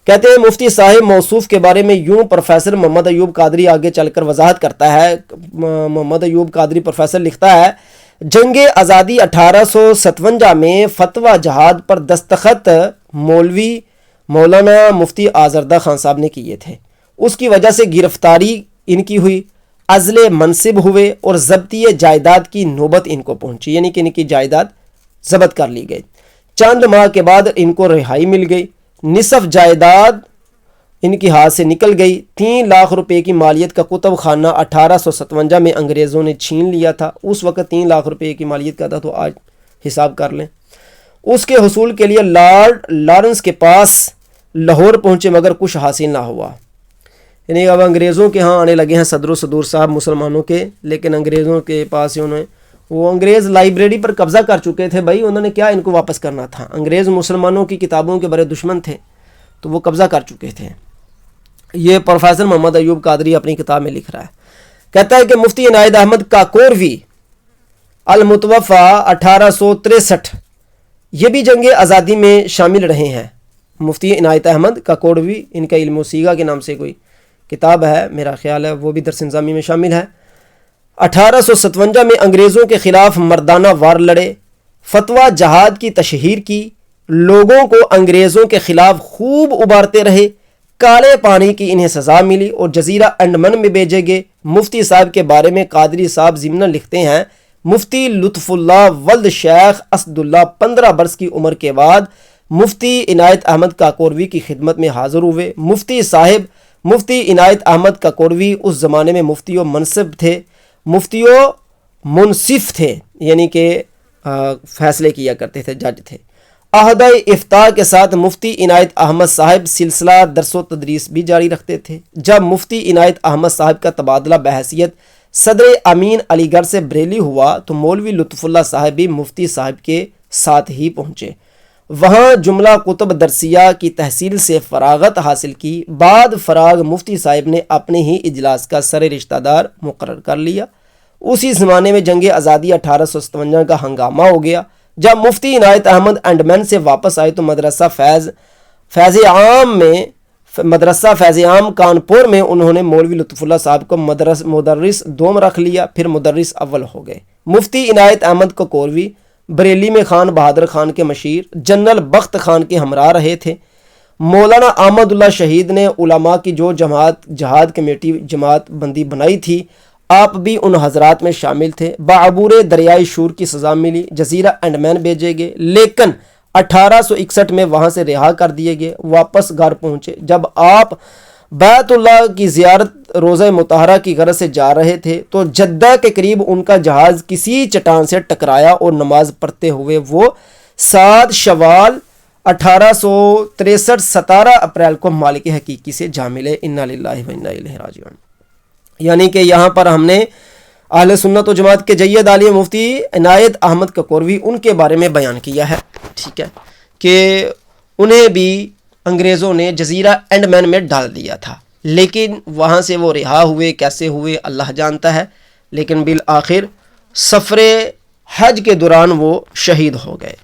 A: کہتے ہیں مفتی صاحب موصوف کے بارے میں یوں پروفیسر محمد ایوب قادری آگے چل کر وضاحت کرتا ہے۔ محمد ایوب قادری پروفیسر لکھتا ہے، جنگ آزادی 1857 میں فتویٰ جہاد پر دستخط مولانا مفتی آزردہ خان صاحب نے کیے تھے، اس کی وجہ سے گرفتاری ان کی ہوئی، عزل منصب ہوئے اور ضبطی جائیداد کی نوبت ان کو پہنچی، یعنی کہ ان کی جائیداد ضبط کر لی گئی۔ چند ماہ کے بعد ان کو رہائی مل گئی، نصف جائیداد ان کی ہاتھ سے نکل گئی۔ 3 لاکھ روپے کی مالیت کا کتب خانہ 1857 میں انگریزوں نے چھین لیا تھا۔ اس وقت 3 لاکھ روپے کی مالیت کا تھا، تو آج حساب کر لیں۔ اس کے حصول کے لیے لارڈ لارنس کے پاس لاہور پہنچے مگر کچھ حاصل نہ ہوا، یعنی اب انگریزوں کے ہاں آنے لگے ہیں صدور صاحب مسلمانوں کے، لیکن انگریزوں کے پاس وہ انگریز لائبریری پر قبضہ کر چکے تھے بھائی، انہوں نے کیا ان کو واپس کرنا تھا؟ انگریز مسلمانوں کی کتابوں کے بڑے دشمن تھے، تو وہ قبضہ کر چکے تھے۔ یہ پروفیسر محمد ایوب قادری اپنی کتاب میں لکھ رہا ہے، کہتا ہے کہ مفتی عنایت احمد کاکوروی المتوفی 1863 یہ بھی جنگ آزادی میں شامل رہے ہیں۔ مفتی عنایت احمد کاکوروی، ان کا علم و سیغہ کے نام سے کوئی کتاب ہے، میرا خیال ہے وہ بھی درس نظامی میں شامل ہے۔ 1857 میں انگریزوں کے خلاف مردانہ وار لڑے، فتویٰ جہاد کی تشہیر کی، لوگوں کو انگریزوں کے خلاف خوب ابھارتے رہے، کالے پانی کی انہیں سزا ملی اور جزیرہ انڈمان میں بھیجے گئے۔ مفتی صاحب کے بارے میں قادری صاحب ضمناً لکھتے ہیں، مفتی لطف اللہ ولد شیخ اسد اللہ 15 برس کی عمر کے بعد مفتی عنایت احمد کاکوروی کی خدمت میں حاضر ہوئے۔ مفتی عنایت احمد کاکوروی اس زمانے میں مفتی و منصب تھے، مفتی و منصف تھے، یعنی کہ فیصلے کیا کرتے تھے، جج تھے۔ عہدہ افتاء کے ساتھ مفتی عنایت احمد صاحب سلسلہ درس و تدریس بھی جاری رکھتے تھے۔ جب مفتی عنایت احمد صاحب کا تبادلہ بحیثیت صدر امین علی گڑھ سے بریلی ہوا تو مولوی لطف اللہ صاحب بھی مفتی صاحب کے ساتھ ہی پہنچے، وہاں جملہ کتب درسیہ کی تحصیل سے فراغت حاصل کی۔ بعد فراغ مفتی صاحب نے اپنے ہی اجلاس کا سر رشتہ دار مقرر کر لیا۔ اسی زمانے میں جنگ آزادی 1857 کا ہنگامہ ہو گیا۔ جب مفتی عنایت احمد انڈمان سے واپس آئے تو مدرسہ فیض عام کانپور میں انہوں نے مولوی لطف اللہ صاحب کو مدرس دوم رکھ لیا، پھر مدرس اول ہو گئے۔ مفتی عنایت احمد کاکوروی بریلی میں خان بہادر خان کے مشیر جنرل بخت خان کے ہمراہ رہے تھے۔ مولانا احمد اللہ شہید نے علماء کی جو جہاد کمیٹی جماعت بندی بنائی تھی، آپ بھی ان حضرات میں شامل تھے۔ بعبور دریائے شور کی سزا ملی، جزیرہ انڈمان بھیجے گئے، لیکن 1861 میں وہاں سے رہا کر دیے گئے، واپس گھر پہنچے۔ جب آپ بیت اللہ کی زیارت روضہ مطہرہ کی غرض سے جا رہے تھے تو جدہ کے قریب ان کا جہاز کسی چٹان سے ٹکرایا اور نماز پڑھتے ہوئے وہ 7 شوال 1863 17 اپریل کو مالک حقیقی سے جا ملے۔ انا للہ و انا الیہ راجعون۔ یعنی کہ یہاں پر ہم نے اہل سنت و جماعت کے جید عالم مفتی عنایت احمد کاکوروی ان کے بارے میں بیان کیا ہے، ٹھیک ہے، کہ انہیں بھی انگریزوں نے جزیرہ انڈمان میں ڈال دیا تھا، لیکن وہاں سے وہ رہا ہوئے، کیسے ہوئے اللہ جانتا ہے، لیکن بالآخر سفر حج کے دوران وہ شہید ہو گئے۔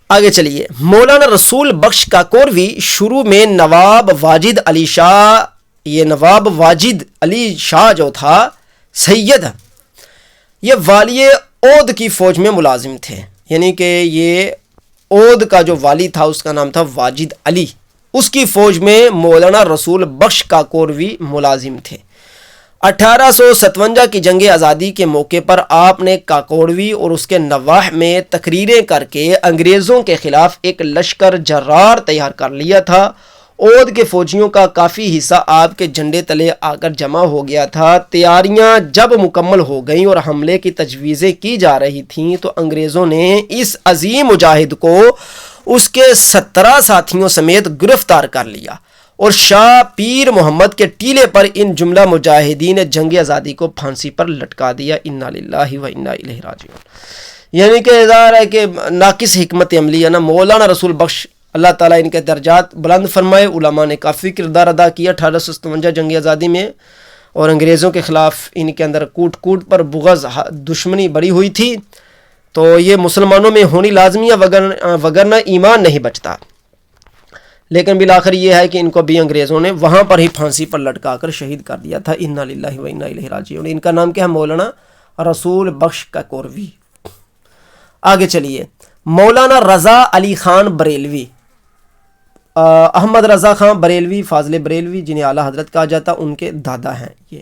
A: آگے چلیے، مولانا رسول بخش کاکوروی شروع میں نواب واجد علی شاہ، یہ نواب واجد علی شاہ جو تھا سید، یہ والی اودھ کی فوج میں ملازم تھے، یعنی کہ یہ اودھ کا جو والی تھا اس کا نام تھا واجد علی، اس کی فوج میں مولانا رسول بخش کاکوروی ملازم تھے۔ 1857 کی جنگ آزادی کے موقع پر آپ نے کاکوروی اور اس کے نواح میں تقریریں کر کے انگریزوں کے خلاف ایک لشکر جرار تیار کر لیا تھا۔ اودھ کے فوجیوں کا کافی حصہ آپ کے جھنڈے تلے آ کر جمع ہو گیا تھا۔ تیاریاں جب مکمل ہو گئیں اور حملے کی تجویزیں کی جا رہی تھیں تو انگریزوں نے اس عظیم مجاہد کو اس کے 17 ساتھیوں سمیت گرفتار کر لیا اور شاہ پیر محمد کے ٹیلے پر ان جملہ مجاہدین جنگ آزادی کو پھانسی پر لٹکا دیا۔ انا للہ و انا الیہ راجعون۔ یعنی کہ ظاہر ہے کہ ناقص حکمت عملی ہے نا۔ مولانا رسول بخش اللہ تعالیٰ ان کے درجات بلند فرمائے، علماء نے کافی کردار ادا کیا 1857 جنگ آزادی میں، اور انگریزوں کے خلاف ان کے اندر کوٹ کوٹ پر بغض دشمنی بڑی ہوئی تھی، تو یہ مسلمانوں میں ہونی لازمی ہے، وگرنہ ایمان نہیں بچتا۔ لیکن بالآخر یہ ہے کہ ان کو بھی انگریزوں نے وہاں پر ہی پھانسی پر لٹکا کر شہید کر دیا تھا۔ انا للہ و انا الیہ راجعون۔ ان کا نام کیا ہے؟ مولانا رسول بخش کاکوروی۔ آگے چلیے، مولانا رضا علی خان بریلوی، احمد رضا خان بریلوی، فاضل بریلوی جنہیں اعلیٰ حضرت کہا جاتا، ان کے دادا ہیں۔ یہ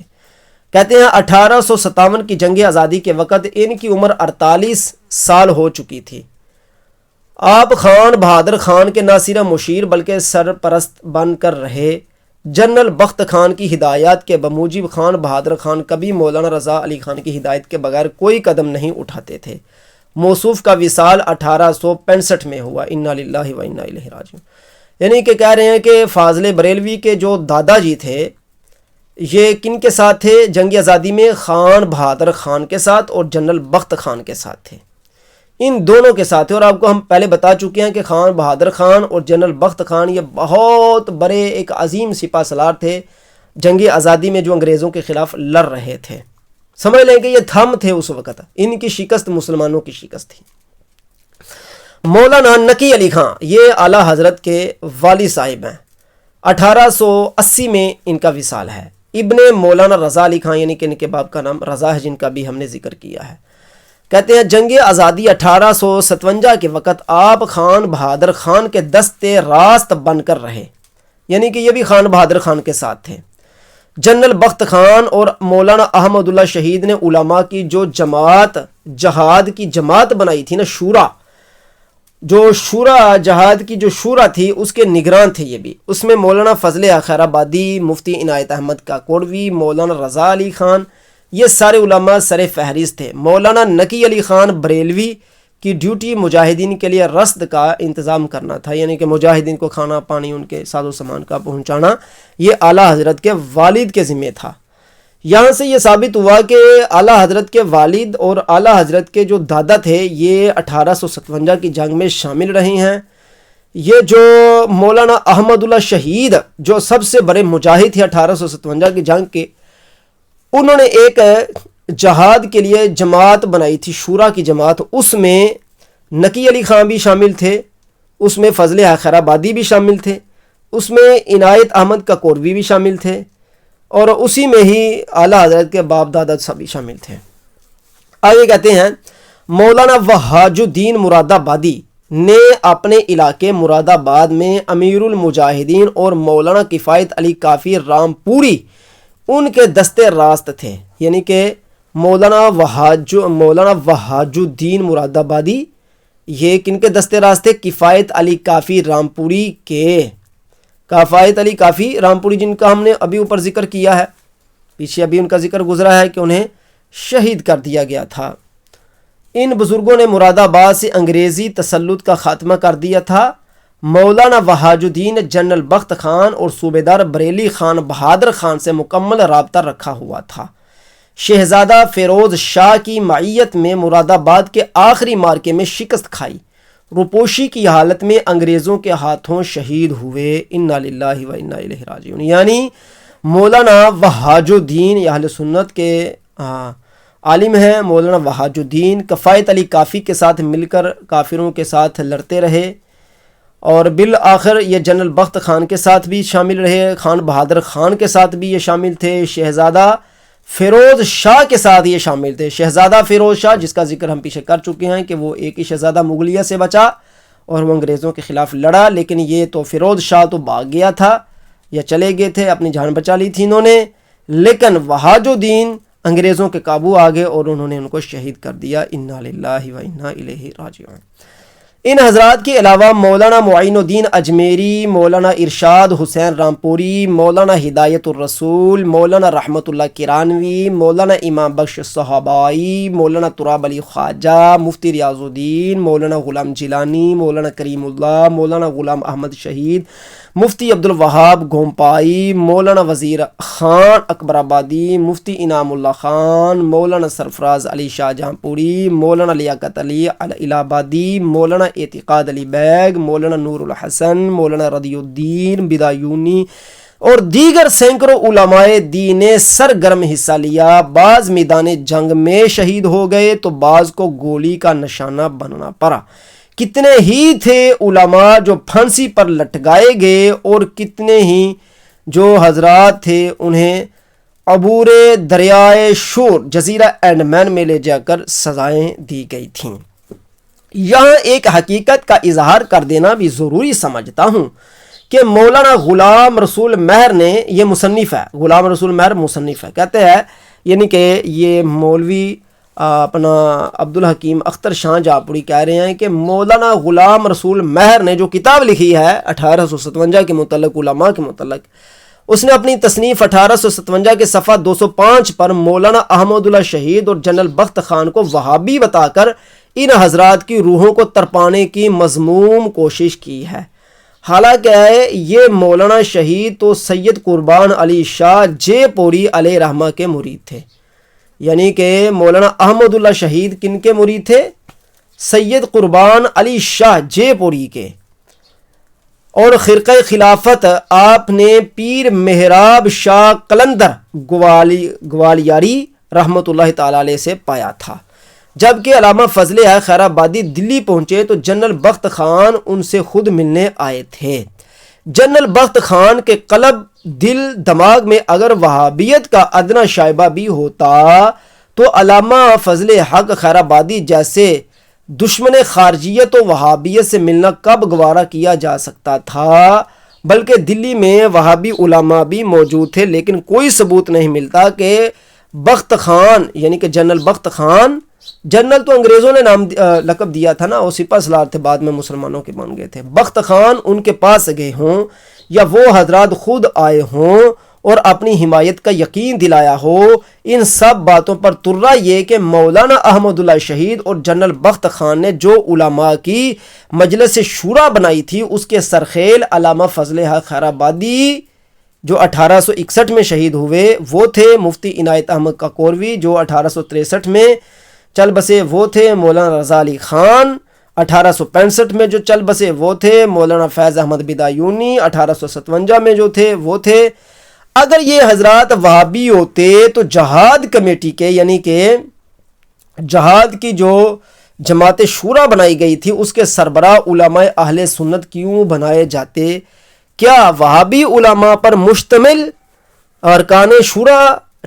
A: کہتے ہیں 1857 کی جنگ آزادی کے وقت ان کی عمر 48 سال ہو چکی تھی۔ آپ خان بہادر خان کے نہ صرف مشیر بلکہ سرپرست بن کر رہے۔ جنرل بخت خان کی ہدایات کے بموجب خان بہادر خان کبھی مولانا رضا علی خان کی ہدایت کے بغیر کوئی قدم نہیں اٹھاتے تھے۔ موصوف کا وصال 1865 میں ہوا۔ انا للہ و انا الیہ راجعون۔ یعنی کہ کہہ رہے ہیں کہ فاضل بریلوی کے جو دادا جی تھے یہ کن کے ساتھ تھے جنگ آزادی میں؟ خان بہادر خان کے ساتھ اور جنرل بخت خان کے ساتھ تھے، ان دونوں کے ساتھ تھے۔ اور آپ کو ہم پہلے بتا چکے ہیں کہ خان بہادر خان اور جنرل بخت خان یہ بہت بڑے ایک عظیم سپہ سالار تھے جنگ آزادی میں جو انگریزوں کے خلاف لڑ رہے تھے۔ سمجھ لیں کہ یہ تھم تھے اس وقت، ان کی شکست مسلمانوں کی شکست تھی۔ مولانا نقی علی خان یہ اعلیٰ حضرت کے والد صاحب ہیں۔ 1880 میں ان کا وصال ہے۔ ابن مولانا رضا علی خان، یعنی کہ ان کے باپ کا نام رضا ہے، جن کا بھی ہم نے ذکر کیا ہے۔ کہتے ہیں جنگ آزادی 1857 کے وقت آپ خان بہادر خان کے دستے راست بن کر رہے، یعنی کہ یہ بھی خان بہادر خان کے ساتھ تھے۔ جنرل بخت خان اور مولانا احمد اللہ شہید نے علماء کی جو جماعت، جہاد کی جماعت بنائی تھی نا، شورا جہاد کی جو شورا تھی اس کے نگران تھے یہ بھی۔ اس میں مولانا فضل خیر آبادی، مفتی عنایت احمد کاکوروی، مولانا رضا علی خان، یہ سارے علماء سر فہرست تھے۔ مولانا نقی علی خان بریلوی کی ڈیوٹی مجاہدین کے لیے رسد کا انتظام کرنا تھا، یعنی کہ مجاہدین کو کھانا پانی ان کے ساز و سامان کا پہنچانا یہ اعلیٰ حضرت کے والد کے ذمہ تھا۔ یہاں سے یہ ثابت ہوا کہ اعلیٰ حضرت کے والد اور اعلیٰ حضرت کے جو دادا تھے یہ 1857 کی جنگ میں شامل رہے ہیں۔ یہ جو مولانا احمد اللہ شہید جو سب سے بڑے مجاہد تھے 1857 کی جنگ کے، انہوں نے ایک جہاد کے لیے جماعت بنائی تھی، شورا کی جماعت۔ اس میں نقی علی خان بھی شامل تھے، اس میں فضل خیر آبادی بھی شامل تھے، اس میں عنایت احمد کاکوروی بھی شامل تھے، اور اسی میں ہی اعلیٰ حضرت کے باپ دادا سبھی شامل تھے۔ آگے کہتے ہیں مولانا وہاج الدین مراد آبادی نے اپنے علاقے مراد آباد میں امیر المجاہدین اور مولانا کفایت علی کافی رامپوری ان کے دستے راست تھے، یعنی کہ مولانا وہاج الدین مراد آبادی یہ کن کے دستے راست تھے؟ کفایت علی کافی رامپوری کے۔ کفایت علی کافی رامپوری جن کا ہم نے ابھی اوپر ذکر کیا ہے، پیچھے ابھی ان کا ذکر گزرا ہے کہ انہیں شہید کر دیا گیا تھا۔ ان بزرگوں نے مراد آباد سے انگریزی تسلط کا خاتمہ کر دیا تھا۔ مولانا وہاج الدین جنرل بخت خان اور صوبیدار بریلی خان بہادر خان سے مکمل رابطہ رکھا ہوا تھا۔ شہزادہ فیروز شاہ کی معیت میں مراد آباد کے آخری مارکے میں شکست کھائی، روپوشی کی حالت میں انگریزوں کے ہاتھوں شہید ہوئے۔ انا للہ و انا الیہ راجعون۔ یعنی مولانا وہاج الدین اہل سنت کے عالم ہیں مولانا وحاج الدین، کفایت علی کافی کے ساتھ مل کر کافروں کے ساتھ لڑتے رہے، اور بالآخر یہ جنرل بخت خان کے ساتھ بھی شامل رہے، خان بہادر خان کے ساتھ بھی یہ شامل تھے، شہزادہ فیروز شاہ کے ساتھ یہ شامل تھے۔ شہزادہ فیروز شاہ جس کا ذکر ہم پیچھے کر چکے ہیں کہ وہ ایک ہی شہزادہ مغلیہ سے بچا اور وہ انگریزوں کے خلاف لڑا، لیکن یہ تو فیروز شاہ تو بھاگ گیا تھا یا چلے گئے تھے، اپنی جان بچا لی تھی انہوں نے، لیکن وحاج الدین انگریزوں کے قابو آ گئے اور انہوں نے ان کو شہید کر دیا۔ انا للہ و انا الیہ راجعون۔ ان حضرات کے علاوہ مولانا معین الدین اجمیری، مولانا ارشاد حسین رامپوری، مولانا ہدایت الرسول، مولانا رحمت اللہ کرانوی، مولانا امام بخش صحابائی، مولانا تراب علی خواجہ، مفتی ریاض الدین، مولانا غلام جیلانی، مولانا کریم اللہ، مولانا غلام احمد شہید، مفتی عبدالوہاب گھومپائی، مولانا وزیر خان اکبر آبادی، مفتی انعام اللہ خان، مولانا سرفراز علی شاہ جہاں پوری، مولانا لیاقت علی الہ آبادی، مولانا اعتقاد علی بیگ، مولانا نور الحسن، مولانا رضی الدین بدایونی اور دیگر سینکڑوں علماء دین نے سرگرم حصہ لیا۔ بعض میدان جنگ میں شہید ہو گئے تو بعض کو گولی کا نشانہ بننا پڑا۔ کتنے ہی تھے علماء جو پھانسی پر لٹکائے گئے اور کتنے ہی جو حضرات تھے انہیں عبور دریائے شور جزیرہ اینڈمان میں لے جا کر سزائیں دی گئی تھیں۔ یہاں ایک حقیقت کا اظہار کر دینا بھی ضروری سمجھتا ہوں کہ مولانا غلام رسول مہر نے، یہ مصنف ہے، غلام رسول مہر مصنف ہے، کہتے ہیں یعنی کہ یہ مولوی اپنا عبدالحکیم اختر شاہ جاپوری کہہ رہے ہیں کہ مولانا غلام رسول مہر نے جو کتاب لکھی ہے 1857 کے متعلق، علماء کے متعلق، اس نے اپنی تصنیف 1857 کے صفحہ 205 پر مولانا احمد اللہ شہید اور جنرل بخت خان کو وہابی بتا کر ان حضرات کی روحوں کو ترپانے کی مذموم کوشش کی ہے۔ حالانکہ یہ مولانا شہید تو سید قربان علی شاہ جے پوری علیہ رحمہ کے مرید تھے، یعنی کہ مولانا احمد اللہ شہید کن کے مرید تھے؟ سید قربان علی شاہ جے پوری کے، اور خرقہ خلافت آپ نے پیر مہراب شاہ قلندر گوالیاری رحمۃ اللہ تعالی علیہ سے پایا تھا۔ جبکہ علامہ فضل خیر آبادی دلی پہنچے تو جنرل بخت خان ان سے خود ملنے آئے تھے۔ جنرل بخت خان کے قلب، دل، دماغ میں اگر وہابیت کا ادنا شائبہ بھی ہوتا تو علامہ فضل حق خیر آبادی جیسے دشمن خارجیت و وہابیت سے ملنا کب گوارا کیا جا سکتا تھا؟ بلکہ دلی میں وہابی علماء بھی موجود تھے، لیکن کوئی ثبوت نہیں ملتا کہ بخت خان یعنی کہ جنرل بخت خان، جنرل تو انگریزوں نے نام لقب دیا تھا نا، وہ سپہ سالار تھے، بعد میں مسلمانوں کے بن گئے تھے، بخت خان ان کے پاس گئے ہوں یا وہ حضرات خود آئے ہوں اور اپنی حمایت کا یقین دلایا ہو، ان سب باتوں پر ترا یہ کہ مولانا احمد اللہ شہید اور جنرل بخت خان نے جو علماء کی مجلس شورا بنائی تھی اس کے سرخیل علامہ فضل حق خیر آبادی جو 1861 میں شہید ہوئے وہ تھے، مفتی عنایت احمد کاکوروی جو 1863 میں چل بسے وہ تھے، مولانا رضا علی خان 1865 میں جو چل بسے وہ تھے، مولانا فیض احمد بدایونی 1857 میں جو تھے وہ تھے۔ اگر یہ حضرات وہابی ہوتے تو جہاد کمیٹی کے یعنی کہ جہاد کی جو جماعت شورا بنائی گئی تھی اس کے سربراہ علماء اہل سنت کیوں بنائے جاتے؟ کیا وہابی علماء پر مشتمل ارکان شورا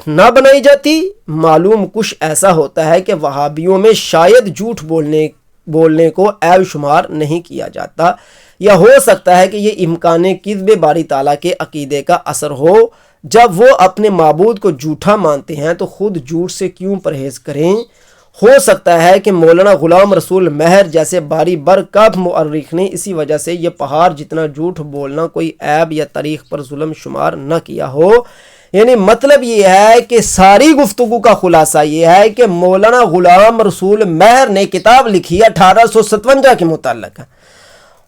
A: نہ بنائی جاتی؟ معلوم کچھ ایسا ہوتا ہے کہ وہابیوں میں شاید جھوٹ بولنے کو عیب شمار نہیں کیا جاتا، یا ہو سکتا ہے کہ یہ امکان کذب باری تعالیٰ کے عقیدے کا اثر ہو۔ جب وہ اپنے معبود کو جھوٹا مانتے ہیں تو خود جھوٹ سے کیوں پرہیز کریں؟ ہو سکتا ہے کہ مولانا غلام رسول مہر جیسے باری برکب مورخ نے اسی وجہ سے یہ پہاڑ جتنا جھوٹ بولنا کوئی عیب یا تاریخ پر ظلم شمار نہ کیا ہو۔ یعنی مطلب یہ ہے کہ ساری گفتگو کا خلاصہ یہ ہے کہ مولانا غلام رسول مہر نے کتاب لکھی 1857 کے متعلق،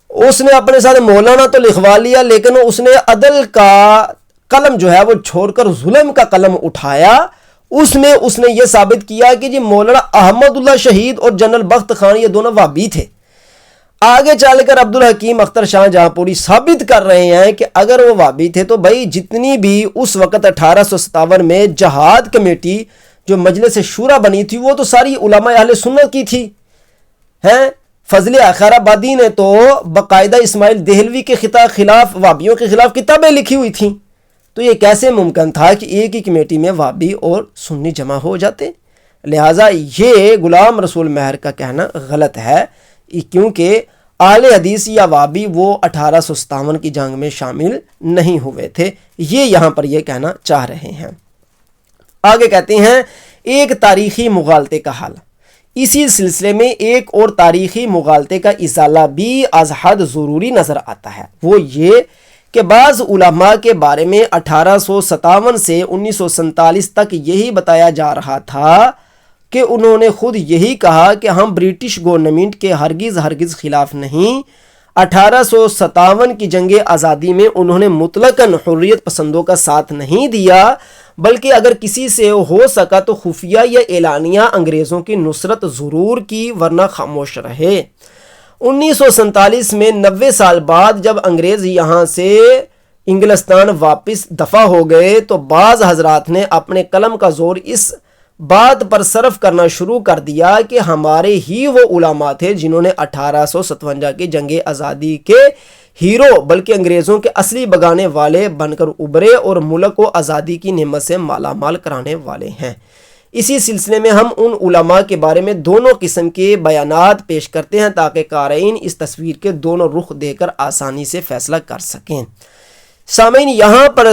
A: اس نے اپنے ساتھ مولانا تو لکھوا لیا لیکن اس نے عدل کا قلم جو ہے وہ چھوڑ کر ظلم کا قلم اٹھایا۔ اس نے یہ ثابت کیا کہ جی مولانا احمد اللہ شہید اور جنرل بخت خان یہ دونوں وہابی تھے۔ آگے چل کر عبدالحکیم اختر شاہ جہاں پوری ثابت کر رہے ہیں کہ اگر وہ وہابی تھے تو بھائی جتنی بھی اس وقت 1857 میں جہاد کمیٹی جو مجلس شورا بنی تھی وہ تو ساری علماء اہل سنت کی تھی ہیں. فضل خیر آبادی نے تو باقاعدہ اسماعیل دہلوی کے خلاف وہابیوں کے خلاف کتابیں لکھی ہوئی تھیں. تو یہ کیسے ممکن تھا کہ ایک ہی کمیٹی میں وہابی اور سنی جمع ہو جاتے؟ لہٰذا یہ غلام رسول مہر کا کہنا غلط ہے، کیونکہ اہل حدیث یا وہابی وہ 1857 کی جنگ میں شامل نہیں ہوئے تھے. یہ یہاں پر یہ کہنا چاہ رہے ہیں. آگے کہتے ہیں ایک تاریخی مغالطے کا حل. اسی سلسلے میں ایک اور تاریخی مغالطے کا ازالہ بھی از حد ضروری نظر آتا ہے. وہ یہ کہ بعض علماء کے بارے میں 1857 سے 1947 تک یہی بتایا جا رہا تھا کہ انہوں نے خود یہی کہا کہ ہم برٹش گورنمنٹ کے ہرگز خلاف نہیں. 1857 کی جنگ آزادی میں انہوں نے مطلقاً حریت پسندوں کا ساتھ نہیں دیا، بلکہ اگر کسی سے ہو سکا تو خفیہ یا اعلانیہ انگریزوں کی نصرت ضرور کی، ورنہ خاموش رہے. 1947 میں 90 سال بعد جب انگریز یہاں سے انگلستان واپس دفع ہو گئے تو بعض حضرات نے اپنے قلم کا زور اس بات پر صرف کرنا شروع کر دیا کہ ہمارے ہی وہ علماء تھے جنہوں نے 1857 کی جنگ آزادی کے ہیرو بلکہ انگریزوں کے اصلی بگانے والے بن کر ابھرے اور ملک کو آزادی کی نعمت سے مالا مال کرانے والے ہیں. اسی سلسلے میں ہم ان علماء کے بارے میں دونوں قسم کے بیانات پیش کرتے ہیں تاکہ قارئین اس تصویر کے دونوں رخ دے کر آسانی سے فیصلہ کر سکیں. سامعین، یہاں پر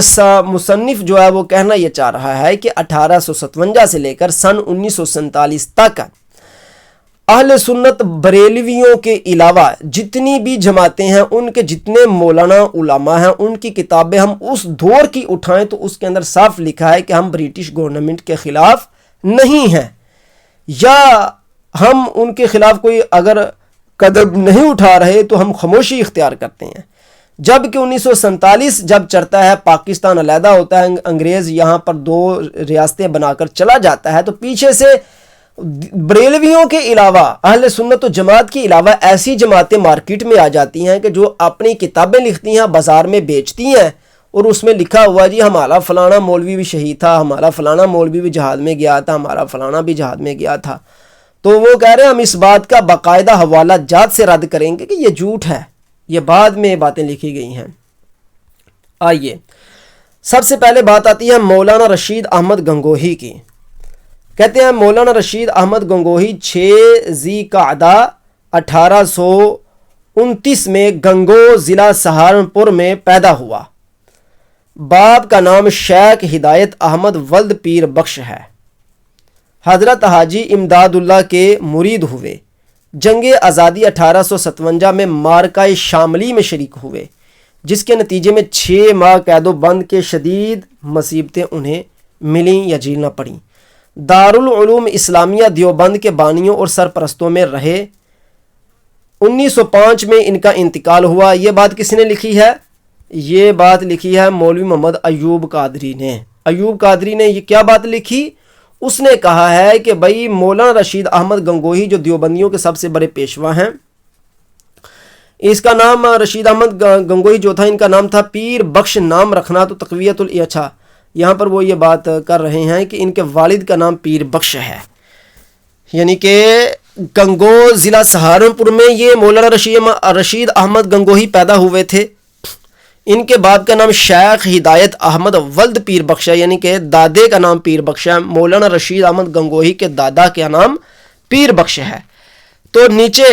A: مصنف جو ہے وہ کہنا یہ چاہ رہا ہے کہ 1857 سے لے کر سن 1947 تک اہل سنت بریلویوں کے علاوہ جتنی بھی جماعتیں ہیں، ان کے جتنے مولانا علماء ہیں، ان کی کتابیں ہم اس دور کی اٹھائیں تو اس کے اندر صاف لکھا ہے کہ ہم برٹش گورنمنٹ کے خلاف نہیں ہیں، یا ہم ان کے خلاف کوئی اگر قدم نہیں اٹھا رہے تو ہم خاموشی اختیار کرتے ہیں. جبکہ 1947 جب چڑھتا ہے، پاکستان علیحدہ ہوتا ہے، انگریز یہاں پر 2 ریاستیں بنا کر چلا جاتا ہے، تو پیچھے سے بریلویوں کے علاوہ اہل سنت و جماعت کے علاوہ ایسی جماعتیں مارکیٹ میں آ جاتی ہیں کہ جو اپنی کتابیں لکھتی ہیں، بازار میں بیچتی ہیں، اور اس میں لکھا ہوا جی ہمارا فلانا مولوی بھی شہید تھا، ہمارا فلانا مولوی بھی جہاد میں گیا تھا، ہمارا فلانا بھی جہاد میں گیا تھا. تو وہ کہہ رہے ہیں ہم اس بات کا باقاعدہ حوالہ جات سے رد کریں گے کہ یہ جھوٹ ہے، یہ بعد میں باتیں لکھی گئی ہیں. آئیے سب سے پہلے بات آتی ہے مولانا رشید احمد گنگوہی کی. کہتے ہیں مولانا رشید احمد گنگوہی 6 ذی قعدہ 1829 میں گنگو ضلع سہارنپور میں پیدا ہوا. باپ کا نام شیخ ہدایت احمد ولد پیر بخش ہے. حضرت حاجی امداد اللہ کے مرید ہوئے. جنگ آزادی 1857 میں مارکہ شاملی میں شریک ہوئے، جس کے نتیجے میں 6 ماہ قید و بند کے شدید مصیبتیں انہیں ملیں یا جھیلنا پڑیں. دارالعلوم اسلامیہ دیوبند کے بانیوں اور سرپرستوں میں رہے. 1905 میں ان کا انتقال ہوا. یہ بات کس نے لکھی ہے؟ یہ بات لکھی ہے مولوی محمد ایوب قادری نے. ایوب قادری نے یہ کیا بات لکھی؟ اس نے کہا ہے کہ بھائی مولانا رشید احمد گنگوہی جو دیوبندیوں کے سب سے بڑے پیشوا ہیں، اس کا نام رشید احمد گنگوہی جو تھا، ان کا نام تھا پیر بخش. نام رکھنا تو تقویت اچھا، یہاں پر وہ یہ بات کر رہے ہیں کہ ان کے والد کا نام پیر بخش ہے، یعنی کہ گنگو ضلع سہارنپور میں یہ مولانا رشید احمد گنگوہی پیدا ہوئے تھے. ان کے باپ کا نام شیخ ہدایت احمد ولد پیر بخش ہے، یعنی کہ دادے کا نام پیر بخش ہے. مولانا رشید احمد گنگوہی کے دادا کا نام پیر بخش ہے. تو نیچے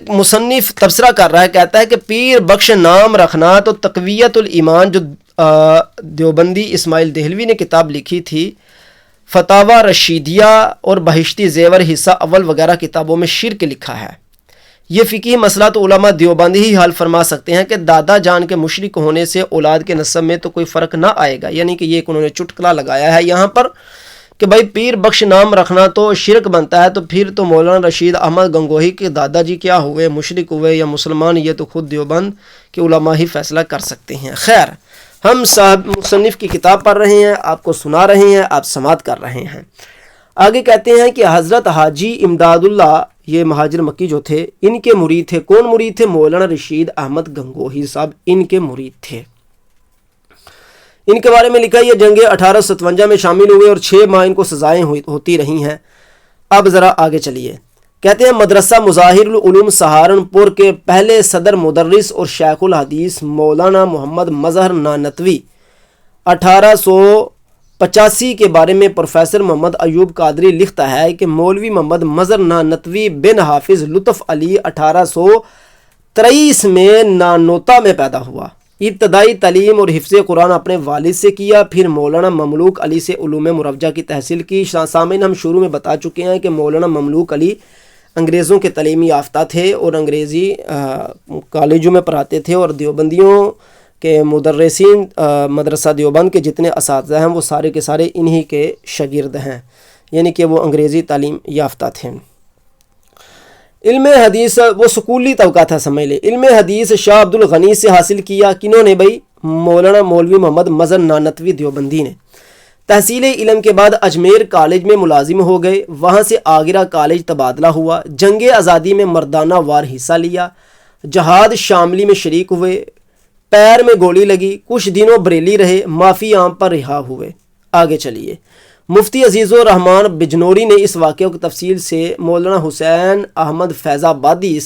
A: مصنف تبصرہ کر رہا ہے، کہتا ہے کہ پیر بخش نام رکھنا تو تقویت الایمان جو دیوبندی اسماعیل دہلوی نے کتاب لکھی تھی، فتاوی رشیدیہ اور بہشتی زیور حصہ اول وغیرہ کتابوں میں شرک لکھا ہے. یہ فقہی مسئلہ تو علماء دیوبندی ہی حل فرما سکتے ہیں کہ دادا جان کے مشرک ہونے سے اولاد کے نسب میں تو کوئی فرق نہ آئے گا. یعنی کہ یہ انہوں نے چٹکلا لگایا ہے یہاں پر کہ بھائی پیر بخش نام رکھنا تو شرک بنتا ہے، تو پھر تو مولانا رشید احمد گنگوہی کے دادا جی کیا ہوئے، مشرک ہوئے یا مسلمان؟ یہ تو خود دیوبند کے علماء ہی فیصلہ کر سکتے ہیں. خیر، ہم صاحب مصنف کی کتاب پڑھ رہے ہیں، آپ کو سنا رہے ہیں، آپ سماعت کر رہے ہیں. آگے کہتے ہیں کہ حضرت حاجی امداد اللہ، یہ مہاجر مکی جو تھے، ان کے مرید تھے. کون مرید تھے؟ مولانا رشید احمد گنگوہی صاحب ان کے مرید تھے. ان کے بارے میں لکھا یہ جنگ 1857 میں شامل ہوئے اور 6 ماہ ان کو سزائیں ہوتی رہی ہیں۔ اب ذرا آگے چلیے، کہتے ہیں مدرسہ مظاہر العلوم سہارنپور کے پہلے صدر مدرس اور شیخ الحدیث مولانا محمد مظہر نانتوی 1885 کے بارے میں پروفیسر محمد ایوب قادری لکھتا ہے کہ مولوی محمد مظہر نانتوی بن حافظ لطف علی 1823 میں نانوتا میں پیدا ہوا۔ ابتدائی تعلیم اور حفظ قرآن اپنے والد سے کیا، پھر مولانا مملوک علی سے علوم مروجہ کی تحصیل کی۔ سامعین، ہم شروع میں بتا چکے ہیں کہ مولانا مملوک علی انگریزوں کے تعلیمی یافتہ تھے اور انگریزی کالجوں میں پڑھاتے تھے، اور دیوبندیوں کے مدرسین مدرسہ دیوبند کے جتنے اساتذہ ہیں وہ سارے کے سارے انہی کے شاگرد ہیں، یعنی کہ وہ انگریزی تعلیم یافتہ تھے۔ علم حدیث وہ سکولی طبقہ تھا، سمجھ لے۔ علم حدیث شاہ عبد الغنی سے حاصل کیا، کنہوں نے بھائی؟ مولانا مولوی محمد مظہر نانتوی دیوبندی نے۔ تحصیل علم کے بعد اجمیر کالج میں ملازم ہو گئے، وہاں سے آگرہ کالج تبادلہ ہوا۔ جنگ آزادی میں مردانہ وار حصہ لیا، جہاد شاملی میں شریک ہوئے، پیر میں گولی لگی، کچھ دنوں بریلی رہے، معافی عام پر رہا ہوئے۔ آگے چلیے، مفتی عزیز الرحمان بجنوری نے اس واقعے کی تفصیل سے مولانا حسین احمد فیض آبادی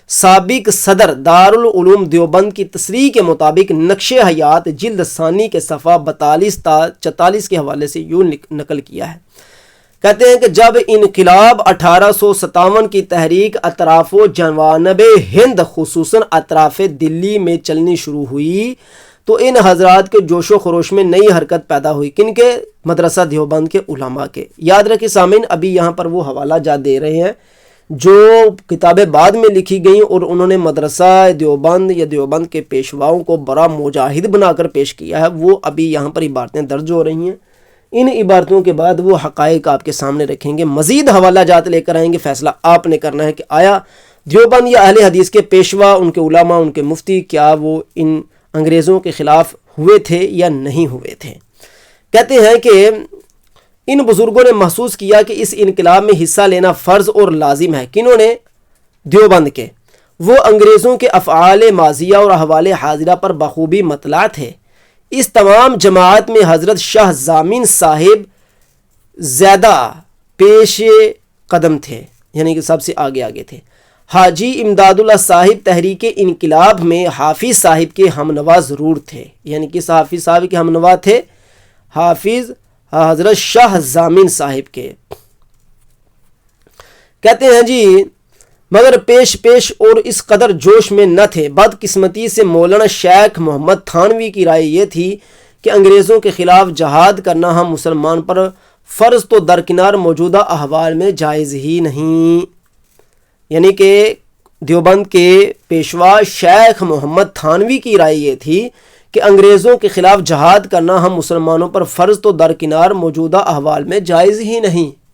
A: سابق صدر دارالعلوم دیوبند کی تصریح کے مطابق نقش حیات جلد ثانی کے صفحہ 42 تا 44 کے حوالے سے یوں نقل کیا ہے۔ کہتے ہیں کہ جب انقلاب 1857 کی تحریک اطراف و جوانب ہند خصوصاً اطراف دلی میں چلنی شروع ہوئی تو ان حضرات کے جوش و خروش میں نئی حرکت پیدا ہوئی۔ کن کے؟ مدرسہ دیوبند کے علماء کے۔ یاد رکھیں سامعین، ابھی یہاں پر وہ حوالہ جات دے رہے ہیں جو کتابیں بعد میں لکھی گئیں اور انہوں نے مدرسہ دیوبند یا دیوبند کے پیشواؤں کو بڑا مجاہد بنا کر پیش کیا ہے، وہ ابھی یہاں پر عبارتیں درج ہو رہی ہیں۔ ان عبارتوں کے بعد وہ حقائق آپ کے سامنے رکھیں گے، مزید حوالہ جات لے کر آئیں گے، فیصلہ آپ نے کرنا ہے کہ آیا دیوبند یا اہل حدیث کے پیشوا، ان کے علماء، ان کے مفتی، کیا وہ ان انگریزوں کے خلاف ہوئے تھے یا نہیں ہوئے تھے۔ کہتے ہیں کہ ان بزرگوں نے محسوس کیا کہ اس انقلاب میں حصہ لینا فرض اور لازم ہے۔ کنہوں نے؟ دیوبند کے۔ وہ انگریزوں کے افعال ماضیہ اور احوال حاضرہ پر بخوبی مطلع تھے۔ اس تمام جماعت میں حضرت شاہ ضامن صاحب زیادہ پیش قدم تھے، یعنی کہ سب سے آگے تھے۔ حاجی امداد اللہ صاحب تحریک انقلاب میں حافظ صاحب کے ہمنوا ضرور تھے، یعنی کہ حافظ صاحب کے ہمنوا تھے، حافظ حضرت شاہ ضامن صاحب کے۔ کہتے ہیں جی مگر پیش اور اس قدر جوش میں نہ تھے۔ بدقسمتی سے مولانا شیخ محمد تھانوی کی رائے یہ تھی کہ انگریزوں کے خلاف جہاد کرنا ہم مسلمان پر فرض تو درکنار موجودہ احوال میں جائز ہی نہیں، یعنی کہ دیوبند کے پیشوا شیخ محمد تھانوی کی رائے یہ تھی کہ انگریزوں کے خلاف جہاد کرنا ہم مسلمانوں پر فرض تو درکنار موجودہ احوال میں جائز ہی نہیں۔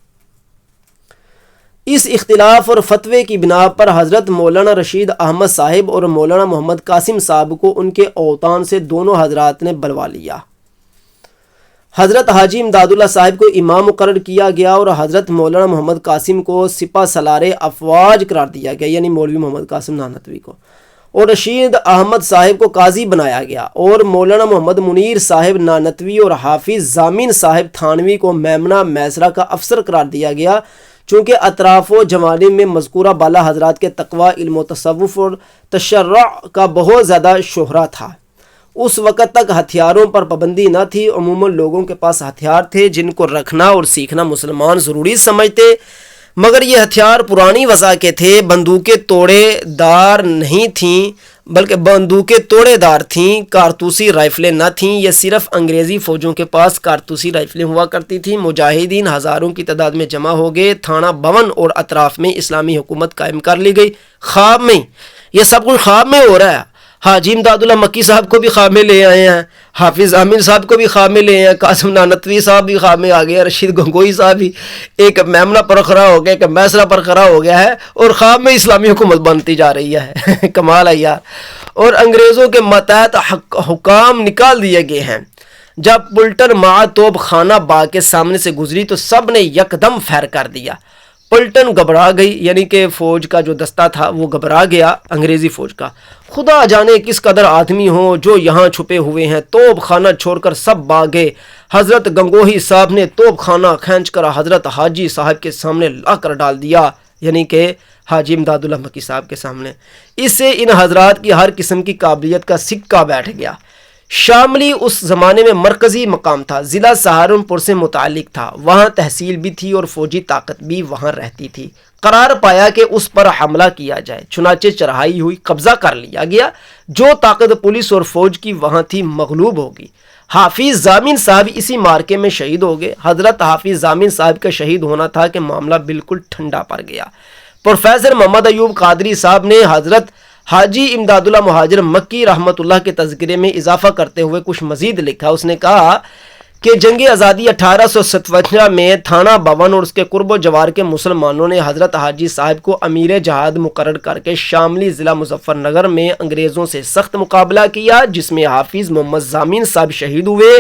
A: اس اختلاف اور فتوے کی بنا پر حضرت مولانا رشید احمد صاحب اور مولانا محمد قاسم صاحب کو ان کے اوطان سے دونوں حضرات نے بلوا لیا۔ حضرت حاجی امداد اللہ صاحب کو امام مقرر کیا گیا اور حضرت مولانا محمد قاسم کو سپہ سالار افواج قرار دیا گیا، یعنی مولوی محمد قاسم نانتوی کو، اور رشید احمد صاحب کو قاضی بنایا گیا، اور مولانا محمد منیر صاحب نانتوی اور حافظ ضامن صاحب تھانوی کو میمنہ میسرہ کا افسر قرار دیا گیا۔ چونکہ اطراف و جوانب میں مذکورہ بالا حضرات کے تقوی، علم و تصوف اور تشرع کا بہت زیادہ شہرہ تھا۔ اس وقت تک ہتھیاروں پر پابندی نہ تھی، عموماً لوگوں کے پاس ہتھیار تھے جن کو رکھنا اور سیکھنا مسلمان ضروری سمجھتے، مگر یہ ہتھیار پرانی وضع کے تھے، بندوقیں توڑے دار نہیں تھیں بلکہ بندوقیں توڑے دار تھیں، کارتوسی رائفلیں نہ تھیں۔ یہ صرف انگریزی فوجوں کے پاس کارتوسی رائفلیں ہوا کرتی تھیں۔ مجاہدین ہزاروں کی تعداد میں جمع ہو گئے، تھانہ بھون اور اطراف میں اسلامی حکومت قائم کر لی گئی۔ خواب میں یہ سب کچھ خواب میں ہو رہا ہے۔ حاجی امداد اللہ مکی صاحب کو بھی خواب میں لے آئے ہیں، حافظ ضامن صاحب کو بھی خواب میں لے آئے ہیں، قاسم نانتوی صاحب بھی خواب میں آ گئے ہیں، رشید گنگوئی صاحب بھی ایک میمنہ پر کھڑا ہو گیا، ایک میسرہ پر کھڑا ہو گیا ہے، اور خواب میں اسلامی حکومت بنتی جا رہی ہے۔ کمال ہے یار۔ اور انگریزوں کے ماتحت حکام نکال دیے گئے ہیں۔ جب بلٹن توپ خانہ باغ کے سامنے سے گزری تو سب نے یکدم فیر کر دیا۔ پلٹن گھبرا گئی، یعنی کہ فوج کا جو دستہ تھا وہ گھبرا گیا انگریزی فوج کا۔ خدا جانے کس قدر آدمی ہوں جو یہاں چھپے ہوئے ہیں، توپ خانہ چھوڑ کر سب بھاگے۔ حضرت گنگوہی صاحب نے توپ خانہ کھینچ کر حضرت حاجی صاحب کے سامنے لا کر ڈال دیا، یعنی کہ حاجی امداد اللہ مکی صاحب کے سامنے۔ اس سے ان حضرات کی ہر قسم کی قابلیت کا سکہ بیٹھ گیا۔ شاملی اس زمانے میں مرکزی مقام تھا، ضلع سہارنپور سے متعلق تھا، وہاں تحصیل بھی تھی اور فوجی طاقت بھی وہاں رہتی تھی۔ قرار پایا کہ اس پر حملہ کیا جائے، چنانچہ چڑھائی ہوئی، قبضہ کر لیا گیا۔ جو طاقت پولیس اور فوج کی وہاں تھی مغلوب ہوگی۔ حافظ ضامن صاحب اسی مارکے میں شہید ہو گئے۔ حضرت حافظ ضامن صاحب کا شہید ہونا تھا کہ معاملہ بالکل ٹھنڈا پڑ گیا۔ پروفیسر محمد ایوب قادری صاحب نے حضرت حاجی امداد اللہ مہاجر مکی رحمۃ اللہ کے تذکرے میں اضافہ کرتے ہوئے کچھ مزید لکھا۔ اس نے کہا کہ جنگ آزادی 1857 میں تھانہ بھون اور اس کے قرب و جوار کے مسلمانوں نے حضرت حاجی صاحب کو امیر جہاد مقرر کر کے شاملی ضلع مظفر نگر میں انگریزوں سے سخت مقابلہ کیا، جس میں حافظ محمد ضامن صاحب شہید ہوئے۔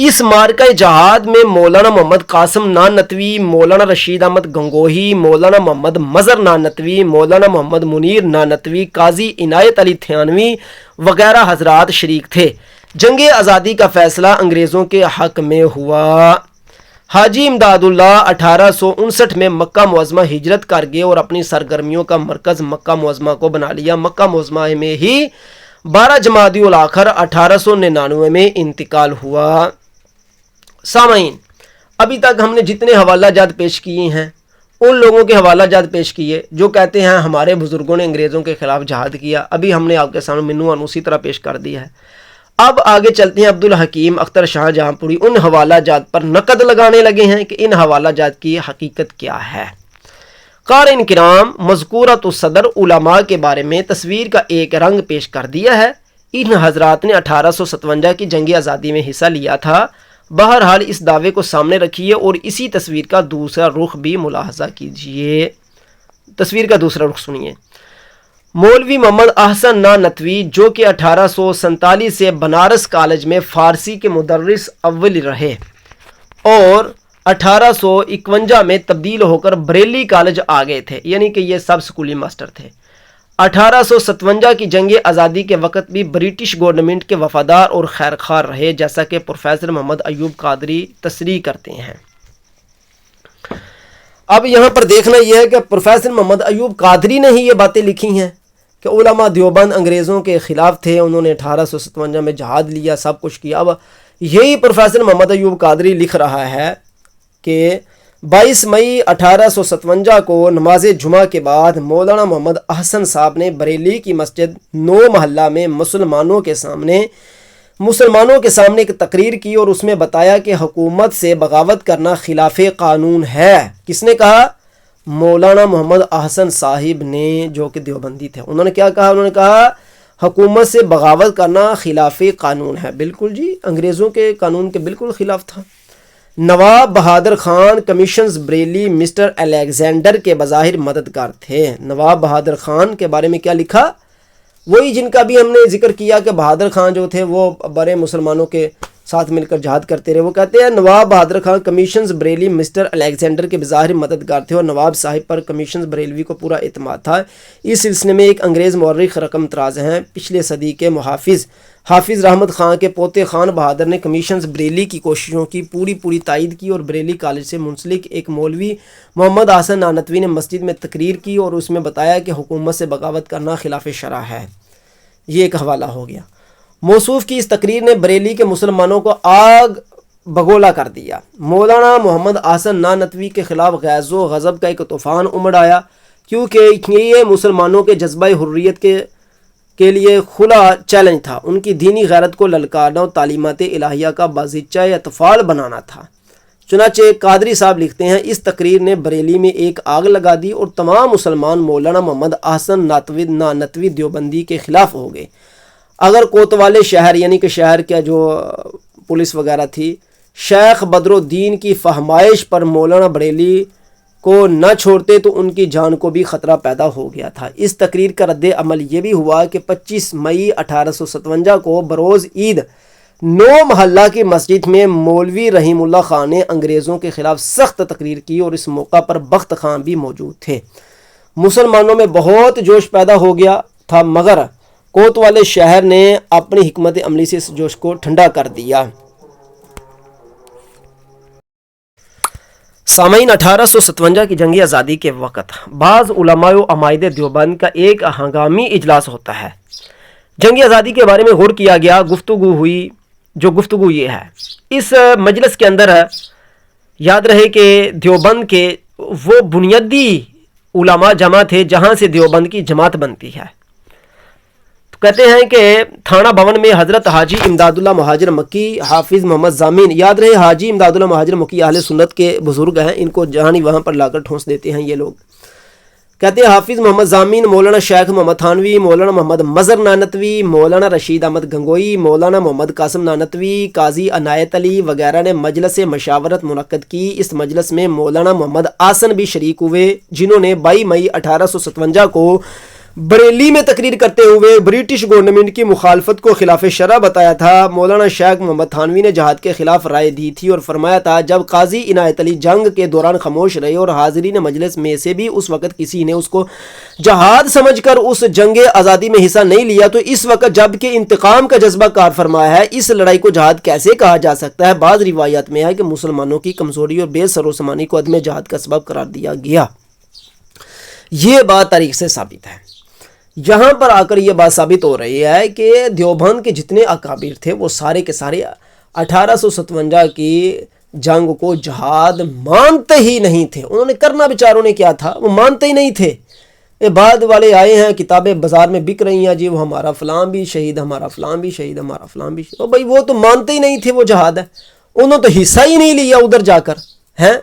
A: اس مارکہ جہاد میں مولانا محمد قاسم نانتوی، مولانا رشید احمد گنگوہی، مولانا محمد مظہر نانتوی، مولانا محمد منیر نانتوی، قاضی عنایت علی تھانوی وغیرہ حضرات شریک تھے۔ جنگ آزادی کا فیصلہ انگریزوں کے حق میں ہوا۔ حاجی امداد اللہ 1859 میں مکہ معظمہ ہجرت کر گئے اور اپنی سرگرمیوں کا مرکز مکہ معظمہ کو بنا لیا۔ مکہ معظمہ میں ہی 12 جمادی الاخر 1899 میں انتقال ہوا۔ سامعین، ابھی تک ہم نے جتنے حوالہ جات پیش کیے ہیں ان لوگوں کے حوالہ جات پیش کیے جو کہتے ہیں ہمارے بزرگوں نے انگریزوں کے خلاف جہاد کیا، ابھی ہم نے آپ کے سامنے منو اسی طرح پیش کر دیا ہے۔ اب آگے چلتے ہیں، عبدالحکیم اختر شاہ جہاں پوری ان حوالہ جات پر نقد لگانے لگے ہیں کہ ان حوالہ جات کی حقیقت کیا ہے۔ قارئین کرام، مذکورۃ الصدر علماء کے بارے میں تصویر کا ایک رنگ پیش کر دیا ہے۔ ان حضرات نے 1857 کی جنگ آزادی میں حصہ لیا تھا۔ بہرحال اس دعوے کو سامنے رکھیے اور اسی تصویر کا دوسرا رخ بھی ملاحظہ کیجیے۔ تصویر کا دوسرا رخ سنیے۔ مولوی محمد احسن نانتوی جو کہ 1847 سے بنارس کالج میں فارسی کے مدرس اول رہے اور 1851 میں تبدیل ہو کر بریلی کالج آ گئے تھے، یعنی کہ یہ سب سکولی ماسٹر تھے۔ 1857 کی جنگ آزادی کے وقت بھی برٹش گورنمنٹ کے وفادار اور خیرخواہ رہے، جیسا کہ پروفیسر محمد ایوب قادری تصریح کرتے ہیں۔ اب یہاں پر دیکھنا یہ ہے کہ پروفیسر محمد ایوب قادری نے ہی یہ باتیں لکھی ہیں کہ علماء دیوبند انگریزوں کے خلاف تھے، انہوں نے 1857 میں جہاد لیا، سب کچھ کیا۔ اب یہی پروفیسر محمد ایوب قادری لکھ رہا ہے کہ 22 مئی 1857 کو نماز جمعہ کے بعد مولانا محمد احسن صاحب نے بریلی کی مسجد 9 محلہ میں مسلمانوں کے سامنے ایک تقریر کی اور اس میں بتایا کہ حکومت سے بغاوت کرنا خلاف قانون ہے۔ کس نے کہا؟ مولانا محمد احسن صاحب نے، جو کہ دیوبندی تھے۔ انہوں نے کیا کہا؟ انہوں نے کہا حکومت سے بغاوت کرنا خلاف قانون ہے۔ بالکل جی، انگریزوں کے قانون کے بالکل خلاف تھا۔ Nawab Bahadur Khan commissioners Bareilly mister Alexander کے بظاہر مددگار تھے۔ نواب بہادر خان کے بارے میں کیا لکھا؟ وہی جن کا بھی ہم نے ذکر کیا کہ بہادر خان جو تھے وہ بڑے مسلمانوں کے ساتھ مل کر جہاد کرتے رہے۔ وہ کہتے ہیں Nawab Bahadur Khan commissioners Bareilly mister Alexander کے بظاہر مددگار تھے اور نواب صاحب پر کمیشنز بریلوی کو پورا اعتماد تھا۔ اس سلسلے میں ایک انگریز مورخ رقم تراز ہیں، پچھلے صدی کے حافظ رحمت خان کے پوتے خان بہادر نے کمیشنز بریلی کی کوششوں کی پوری تائید کی اور بریلی کالج سے منسلک ایک مولوی محمد احسن نانتوی نے مسجد میں تقریر کی اور اس میں بتایا کہ حکومت سے بغاوت کرنا خلاف شرع ہے۔ یہ ایک حوالہ ہو گیا۔ موصوف کی اس تقریر نے بریلی کے مسلمانوں کو آگ بگولا کر دیا۔ مولانا محمد احسن نانتوی کے خلاف غیظ و غضب کا ایک طوفان امڑ آیا، کیونکہ یہ مسلمانوں کے جذبہ حریت کے لیے کھلا چیلنج تھا۔ ان کی دینی غیرت کو للکارنا اور تعلیمات الہیہ کا بازیچہ اطفال بنانا تھا۔ چنانچہ قادری صاحب لکھتے ہیں اس تقریر نے بریلی میں ایک آگ لگا دی اور تمام مسلمان مولانا محمد احسن نانتوی دیوبندی کے خلاف ہو گئے۔ اگر کوتوالے شہر، یعنی کہ شہر کا جو پولیس وغیرہ تھی، شیخ بدر الدین کی فہمائش پر مولانا بریلی کو نہ چھوڑتے تو ان کی جان کو بھی خطرہ پیدا ہو گیا تھا۔ اس تقریر کا رد عمل یہ بھی ہوا کہ 25 مئی 1857 کو بروز عید 9 محلہ کی مسجد میں مولوی رحیم اللہ خان نے انگریزوں کے خلاف سخت تقریر کی اور اس موقع پر بخت خان بھی موجود تھے۔ مسلمانوں میں بہت جوش پیدا ہو گیا تھا، مگر کوتوالے شہر نے اپنی حکمت عملی سے اس جوش کو ٹھنڈا کر دیا۔ سامعین، 1857 کی جنگ آزادی کے وقت بعض علماء و عمائد دیوبند کا ایک ہنگامی اجلاس ہوتا ہے۔ جنگ آزادی کے بارے میں غور کیا گیا، گفتگو ہوئی۔ جو گفتگو یہ ہے، اس مجلس کے اندر یاد رہے کہ دیوبند کے وہ بنیادی علماء جمع تھے جہاں سے دیوبند کی جماعت بنتی ہے۔ تو کہتے ہیں کہ تھانہ بھون میں حضرت حاجی امداد اللہ مہاجر مکی، حافظ محمد ضامین، یاد رہے حاجی امداد اللہ مہاجر مکی اہل سنت کے بزرگ ہیں، ان کو جہاں نہیں وہاں پر لا کر ٹھونس دیتے ہیں یہ لوگ۔ کہتے ہیں حافظ محمد ضامین، مولانا شیخ محمد تھانوی، مولانا محمد مظہر نانتوی، مولانا رشید احمد گنگوئی، مولانا محمد قاسم نانتوی، قاضی عنایت علی وغیرہ نے مجلس مشاورت منعقد کی۔ اس مجلس میں مولانا محمد آسن بھی شریک ہوئے، جنہوں نے 22 مئی 1857 کو بریلی میں تقریر کرتے ہوئے برٹش گورنمنٹ کی مخالفت کو خلاف شرع بتایا تھا۔ مولانا شیخ محمد تھانوی نے جہاد کے خلاف رائے دی تھی اور فرمایا تھا جب قاضی عنایت علی جنگ کے دوران خاموش رہے اور حاضرین مجلس میں سے بھی اس وقت کسی نے اس کو جہاد سمجھ کر اس جنگ آزادی میں حصہ نہیں لیا، تو اس وقت جب کہ انتقام کا جذبہ کار فرمایا ہے، اس لڑائی کو جہاد کیسے کہا جا سکتا ہے؟ بعض روایات میں ہے کہ مسلمانوں کی کمزوری اور بے سر و سامانی کو عدم جہاد کا سبب قرار دیا گیا۔ یہ بات تاریخ سے ثابت ہے۔ یہاں پر آ کر یہ بات ثابت ہو رہی ہے کہ دیوبند کے جتنے اکابر تھے وہ سارے کے سارے 1857 کی جنگ کو جہاد مانتے ہی نہیں تھے۔ انہوں نے کرنا بیچاروں نے کیا تھا، وہ مانتے ہی نہیں تھے۔ یہ بعد والے آئے ہیں، کتابیں بازار میں بک رہی ہیں، جی وہ ہمارا فلاں بھی شہید، ہمارا فلاں بھی شہید، ہمارا فلاں بھی شہید۔ بھائی وہ تو مانتے ہی نہیں تھے وہ جہاد ہے، انہوں تو حصہ ہی نہیں لیا ادھر جا کر ہیں۔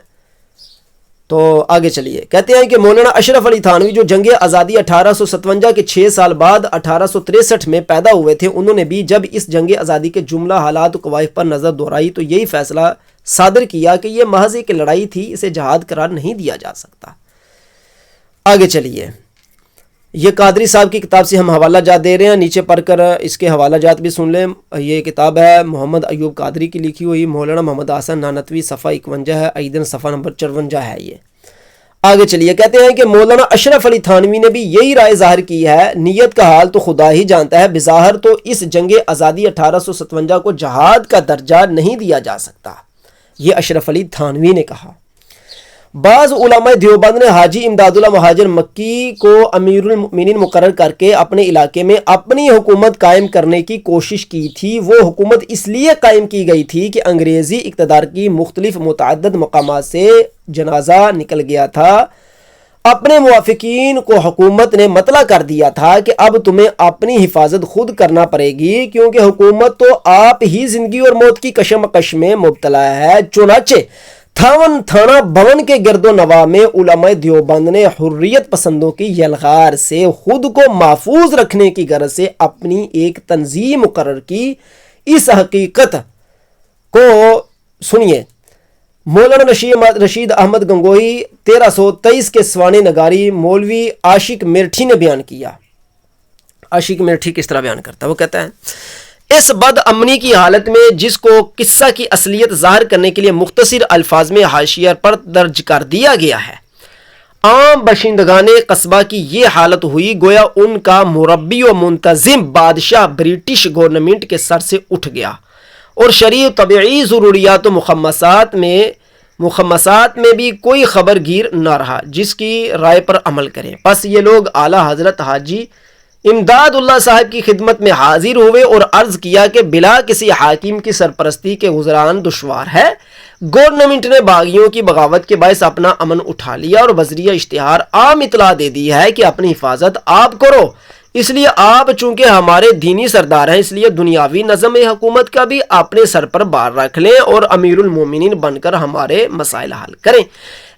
A: تو آگے چلیے، کہتے ہیں کہ مولانا اشرف علی تھانوی جو جنگ آزادی 1857 کے 6 سال بعد 1863 میں پیدا ہوئے تھے، انہوں نے بھی جب اس جنگ آزادی کے جملہ حالات و قوائف پر نظر دوڑائی تو یہی فیصلہ صادر کیا کہ یہ محض ایک لڑائی تھی، اسے جہاد قرار نہیں دیا جا سکتا۔ آگے چلیے، یہ قادری صاحب کی کتاب سے ہم حوالہ جات دے رہے ہیں، نیچے پڑھ کر اس کے حوالہ جات بھی سن لیں۔ یہ کتاب ہے محمد ایوب قادری کی لکھی ہوئی، مولانا محمد حسن نانتوی، صفحہ 51 ہے، ایدن صفحہ نمبر 54 ہے یہ۔ آگے چلیے، کہتے ہیں کہ مولانا اشرف علی تھانوی نے بھی یہی رائے ظاہر کی ہے، نیت کا حال تو خدا ہی جانتا ہے، بظاہر تو اس جنگ آزادی 1857 کو جہاد کا درجہ نہیں دیا جا سکتا، یہ اشرف علی تھانوی نے کہا۔ بعض علماء دیوبند نے حاجی امداد اللہ مہاجر مکی کو امیر المؤمنین مقرر کر کے اپنے علاقے میں اپنی حکومت قائم کرنے کی کوشش کی تھی۔ وہ حکومت اس لیے قائم کی گئی تھی کہ انگریزی اقتدار کی مختلف متعدد مقامات سے جنازہ نکل گیا تھا۔ اپنے موافقین کو حکومت نے مطلع کر دیا تھا کہ اب تمہیں اپنی حفاظت خود کرنا پڑے گی، کیونکہ حکومت تو آپ ہی زندگی اور موت کی کشمکش میں مبتلا ہے۔ چنانچہ تھانہ بھون کے گرد و نواح میں علماء دیوبند نے حریت پسندوں کی یلغار سے خود کو محفوظ رکھنے کی غرض سے اپنی ایک تنظیم مقرر کی۔ اس حقیقت کو سنیے، مولانا رشید احمد گنگوئی 1323 کے سوانح نگاری مولوی عاشق میرٹھی نے بیان کیا۔ عاشق میرٹھی کس طرح بیان کرتا ہے؟ وہ کہتا ہے اس بد امنی کی حالت میں جس کو قصہ کی اصلیت ظاہر کرنے کے لیے مختصر الفاظ میں حاشیہ پر درج کر دیا گیا ہے، عام باشندگان قصبہ کی یہ حالت ہوئی گویا ان کا مربی و منتظم بادشاہ برٹش گورنمنٹ کے سر سے اٹھ گیا اور شرعی طبعی ضروریات و مخمسات میں بھی کوئی خبر گیر نہ رہا جس کی رائے پر عمل کرے۔ پس یہ لوگ اعلیٰ حضرت حاجی امداد اللہ صاحب کی خدمت میں حاضر ہوئے اور عرض کیا کہ بلا کسی حاکم کی سرپرستی کے گزران دشوار ہے۔ گورنمنٹ نے باغیوں کی بغاوت کے باعث اپنا امن اٹھا لیا اور بذریعہ اشتہار عام اطلاع دے دی ہے کہ اپنی حفاظت آپ کرو، اس لیے آپ چونکہ ہمارے دینی سردار ہیں، اس لیے دنیاوی نظم حکومت کا بھی اپنے سر پر بار رکھ لیں اور امیر المومنین بن کر ہمارے مسائل حل کریں۔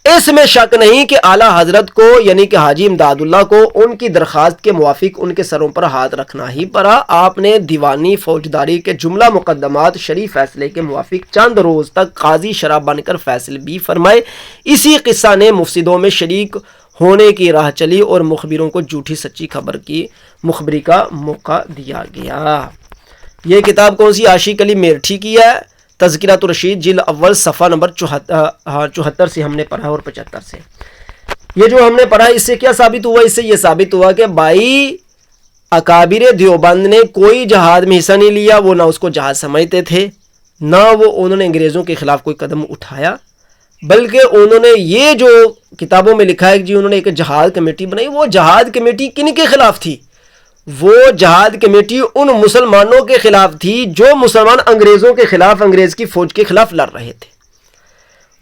A: اس میں شک نہیں کہ اعلیٰ حضرت کو یعنی کہ حاجی امداد اللہ کو ان کی درخواست کے موافق ان کے سروں پر ہاتھ رکھنا ہی پڑا۔ آپ نے دیوانی فوجداری کے جملہ مقدمات شرعی فیصلے کے موافق چند روز تک قاضی شرع بن کر فیصلے بھی فرمائے۔ اسی قصہ نے مفسدوں میں شریک ہونے کی راہ چلی اور مخبروں کو جھوٹی سچی خبر کی مخبری کا موقع دیا گیا۔ یہ کتاب کون سی؟ عاشق علی میرٹھی کی ہے، تذکرۃ الرشید جلد اول صفحہ نمبر 74 سے ہم نے پڑھا اور 75 سے۔ یہ جو ہم نے پڑھا اس سے کیا ثابت ہوا؟ اس سے یہ ثابت ہوا کہ بھائی اکابر دیوبند نے کوئی جہاد میں حصہ نہیں لیا، وہ نہ اس کو جہاد سمجھتے تھے، نہ انہوں نے انگریزوں کے خلاف کوئی قدم اٹھایا، بلکہ انہوں نے یہ جو کتابوں میں لکھا ہے کہ جی انہوں نے ایک جہاد کمیٹی بنائی، وہ جہاد کمیٹی کن کے خلاف تھی؟ وہ جہاد کمیٹی ان مسلمانوں کے خلاف تھی جو مسلمان انگریزوں کے خلاف، انگریز کی فوج کے خلاف لڑ رہے تھے،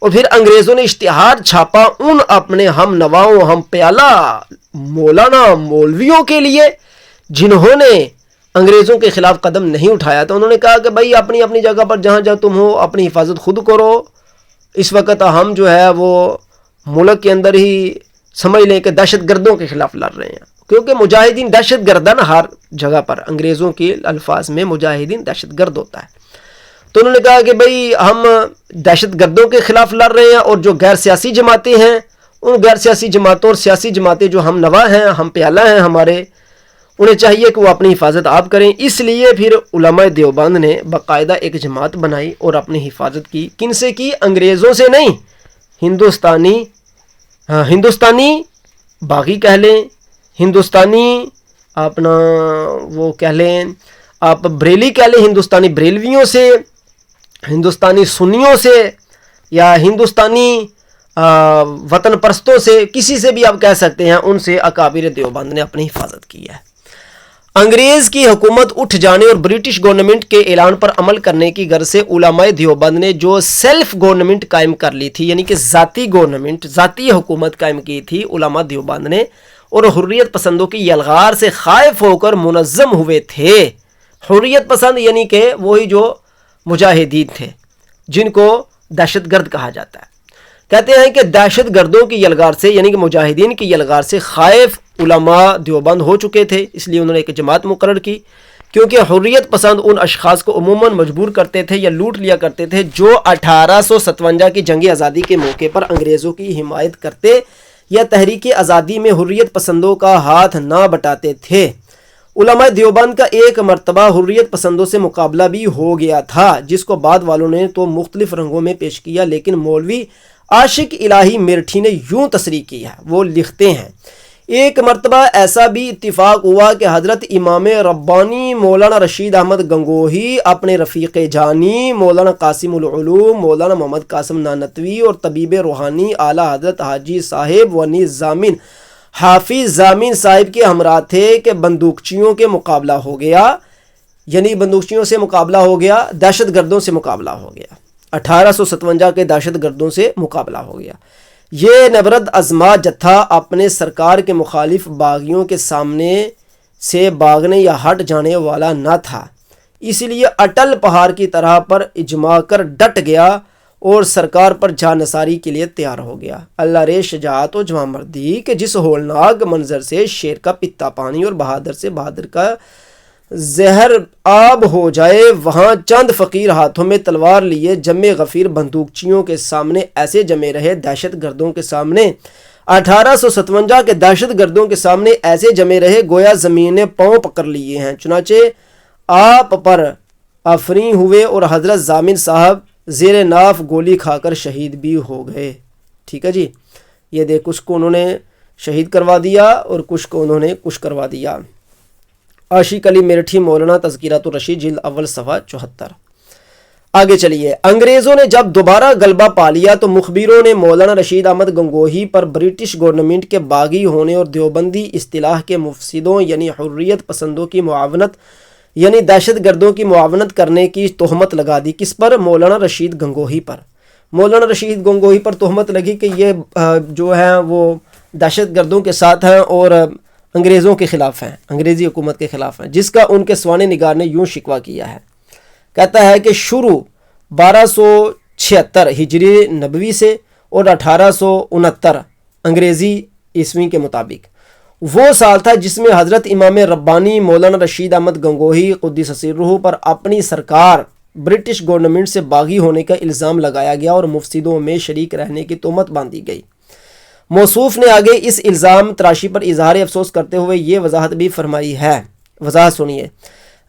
A: اور پھر انگریزوں نے اشتہار چھاپا ان اپنے ہم نواؤں، ہم پیالہ مولانا مولویوں کے لیے جنہوں نے انگریزوں کے خلاف قدم نہیں اٹھایا تھا۔ انہوں نے کہا کہ بھائی اپنی اپنی جگہ پر جہاں جہاں تم ہو اپنی حفاظت خود کرو، اس وقت ہم جو ہے وہ ملک کے اندر ہی سمجھ لیں کہ دہشت گردوں کے خلاف لڑ رہے ہیں، کیونکہ مجاہدین دہشت گردن ہر جگہ پر، انگریزوں کے الفاظ میں مجاہدین دہشت گرد ہوتا ہے۔ تو انہوں نے کہا کہ بھئی ہم دہشت گردوں کے خلاف لڑ رہے ہیں، اور جو غیر سیاسی جماعتیں ہیں ان غیر سیاسی جماعتوں اور سیاسی جماعتیں جو ہم نوا ہیں، ہم پیالہ ہیں ہمارے، انہیں چاہیے کہ وہ اپنی حفاظت آپ کریں۔ اس لیے پھر علماء دیوبند نے باقاعدہ ایک جماعت بنائی اور اپنی حفاظت کی۔ کن سے کی؟ انگریزوں سے نہیں، ہندوستانی باغی کہہ لیں، ہندوستانی اپنا وہ کہہ لیں، آپ بریلی کہہ لیں، ہندوستانی بریلویوں سے، ہندوستانی سنیوں سے، یا ہندوستانی وطن پرستوں سے، کسی سے بھی آپ کہہ سکتے ہیں، ان سے اکابر دیوبند نے اپنی حفاظت کی ہے۔ انگریز کی حکومت اٹھ جانے اور برٹش گورنمنٹ کے اعلان پر عمل کرنے کی غرض سے علماء دیوبند نے جو سیلف گورنمنٹ قائم کر لی تھی، یعنی کہ ذاتی گورنمنٹ، ذاتی حکومت قائم کی تھی علماء دیوبند نے، اور حریت پسندوں کی یلغار سے خائف ہو کر منظم ہوئے تھے۔ حریت پسند یعنی کہ وہی جو مجاہدین تھے جن کو دہشت گرد کہا جاتا ہے، کہتے ہیں کہ دہشت گردوں کی یلغار سے، یعنی کہ مجاہدین کی یلغار سے خائف علماء دیوبند ہو چکے تھے، اس لیے انہوں نے ایک جماعت مقرر کی، کیونکہ حریت پسند ان اشخاص کو عموماً مجبور کرتے تھے یا لوٹ لیا کرتے تھے جو 1857 کی جنگ آزادی کے موقع پر انگریزوں کی حمایت کرتے یا تحریک آزادی میں حریت پسندوں کا ہاتھ نہ بٹاتے تھے۔ علماء دیوبند کا ایک مرتبہ حریت پسندوں سے مقابلہ بھی ہو گیا تھا، جس کو بعد والوں نے تو مختلف رنگوں میں پیش کیا، لیکن مولوی عاشق الہی میرٹھی نے یوں تصریح کی ہے، وہ لکھتے ہیں، ایک مرتبہ ایسا بھی اتفاق ہوا کہ حضرت امام ربانی مولانا رشید احمد گنگوہی اپنے رفیق جانی مولانا قاسم العلوم مولانا محمد قاسم نانوتوی اور طبیب روحانی اعلیٰ حضرت حاجی صاحب ونی زامن حافظ زامن صاحب کے ہمراہ تھے کہ بندوقچیوں کے مقابلہ ہو گیا، یعنی بندوقچیوں سے مقابلہ ہو گیا، دہشت گردوں سے مقابلہ ہو گیا، 1857 کے دہشت گردوں سے مقابلہ ہو گیا۔ یہ نبرد ازما جتھا اپنے سرکار کے مخالف باغیوں کے سامنے سے بھاگنے یا ہٹ جانے والا نہ تھا، اس لیے اٹل پہاڑ کی طرح پر اجماع کر ڈٹ گیا اور سرکار پر جان نثاری کے لیے تیار ہو گیا۔ اللہ رے شجاعت و جواں مردی کہ جس ہولناک منظر سے شیر کا پتا پانی اور بہادر سے بہادر کا زہر آب ہو جائے، وہاں چند فقیر ہاتھوں میں تلوار لیے جمع غفیر بندوقچیوں کے سامنے ایسے جمے رہے، دہشت گردوں کے سامنے 1857 کے دہشت گردوں کے سامنے ایسے جمے رہے گویا زمین نے پاؤں پکڑ لیے ہیں۔ چنانچہ آپ پر آفریں ہوئے اور حضرت زامن صاحب زیر ناف گولی کھا کر شہید بھی ہو گئے۔ ٹھیک ہے جی، یہ دیکھ کچھ کو انہوں نے شہید کروا دیا اور کچھ کو انہوں نے کچھ کروا دیا۔ عاشق علی میرٹھی مولانا تذکرۃ الرشید جلد اول صفحہ 74۔ آگے چلیے، انگریزوں نے جب دوبارہ غلبہ پا لیا تو مخبروں نے مولانا رشید احمد گنگوہی پر برٹش گورنمنٹ کے باغی ہونے اور دیوبندی اصطلاح کے مفسدوں یعنی حریت پسندوں کی معاونت یعنی دہشت گردوں کی معاونت کرنے کی تہمت لگا دی۔ کس پر؟ مولانا رشید گنگوہی پر۔ مولانا رشید گنگوہی پر تہمت لگی کہ یہ جو ہے وہ دہشت گردوں کے ساتھ ہیں اور انگریزوں کے خلاف ہیں، انگریزی حکومت کے خلاف ہیں، جس کا ان کے سوانح نگار نے یوں شکوہ کیا ہے، کہتا ہے کہ شروع 1276 ہجری نبوی سے اور 1869 انگریزی عیسوی کے مطابق وہ سال تھا جس میں حضرت امام ربانی مولانا رشید احمد گنگوہی قدس سرہ پر اپنی سرکار برٹش گورنمنٹ سے باغی ہونے کا الزام لگایا گیا اور مفسدوں میں شریک رہنے کی تہمت باندھی گئی۔ موصوف نے آگے اس الزام تراشی پر اظہار افسوس کرتے ہوئے یہ وضاحت بھی فرمائی ہے، وضاحت سنیے،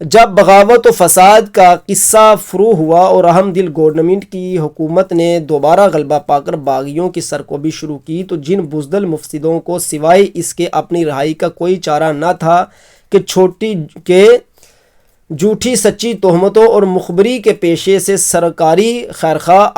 A: جب بغاوت و فساد کا قصہ فرو ہوا اور اہم دل گورنمنٹ کی حکومت نے دوبارہ غلبہ پا کر باغیوں کی سرکوبی شروع کی تو جن بزدل مفسدوں کو سوائے اس کے اپنی رہائی کا کوئی چارہ نہ تھا کہ جھوٹی سچی تہمتوں اور مخبری کے پیشے سے سرکاری خیرخواہ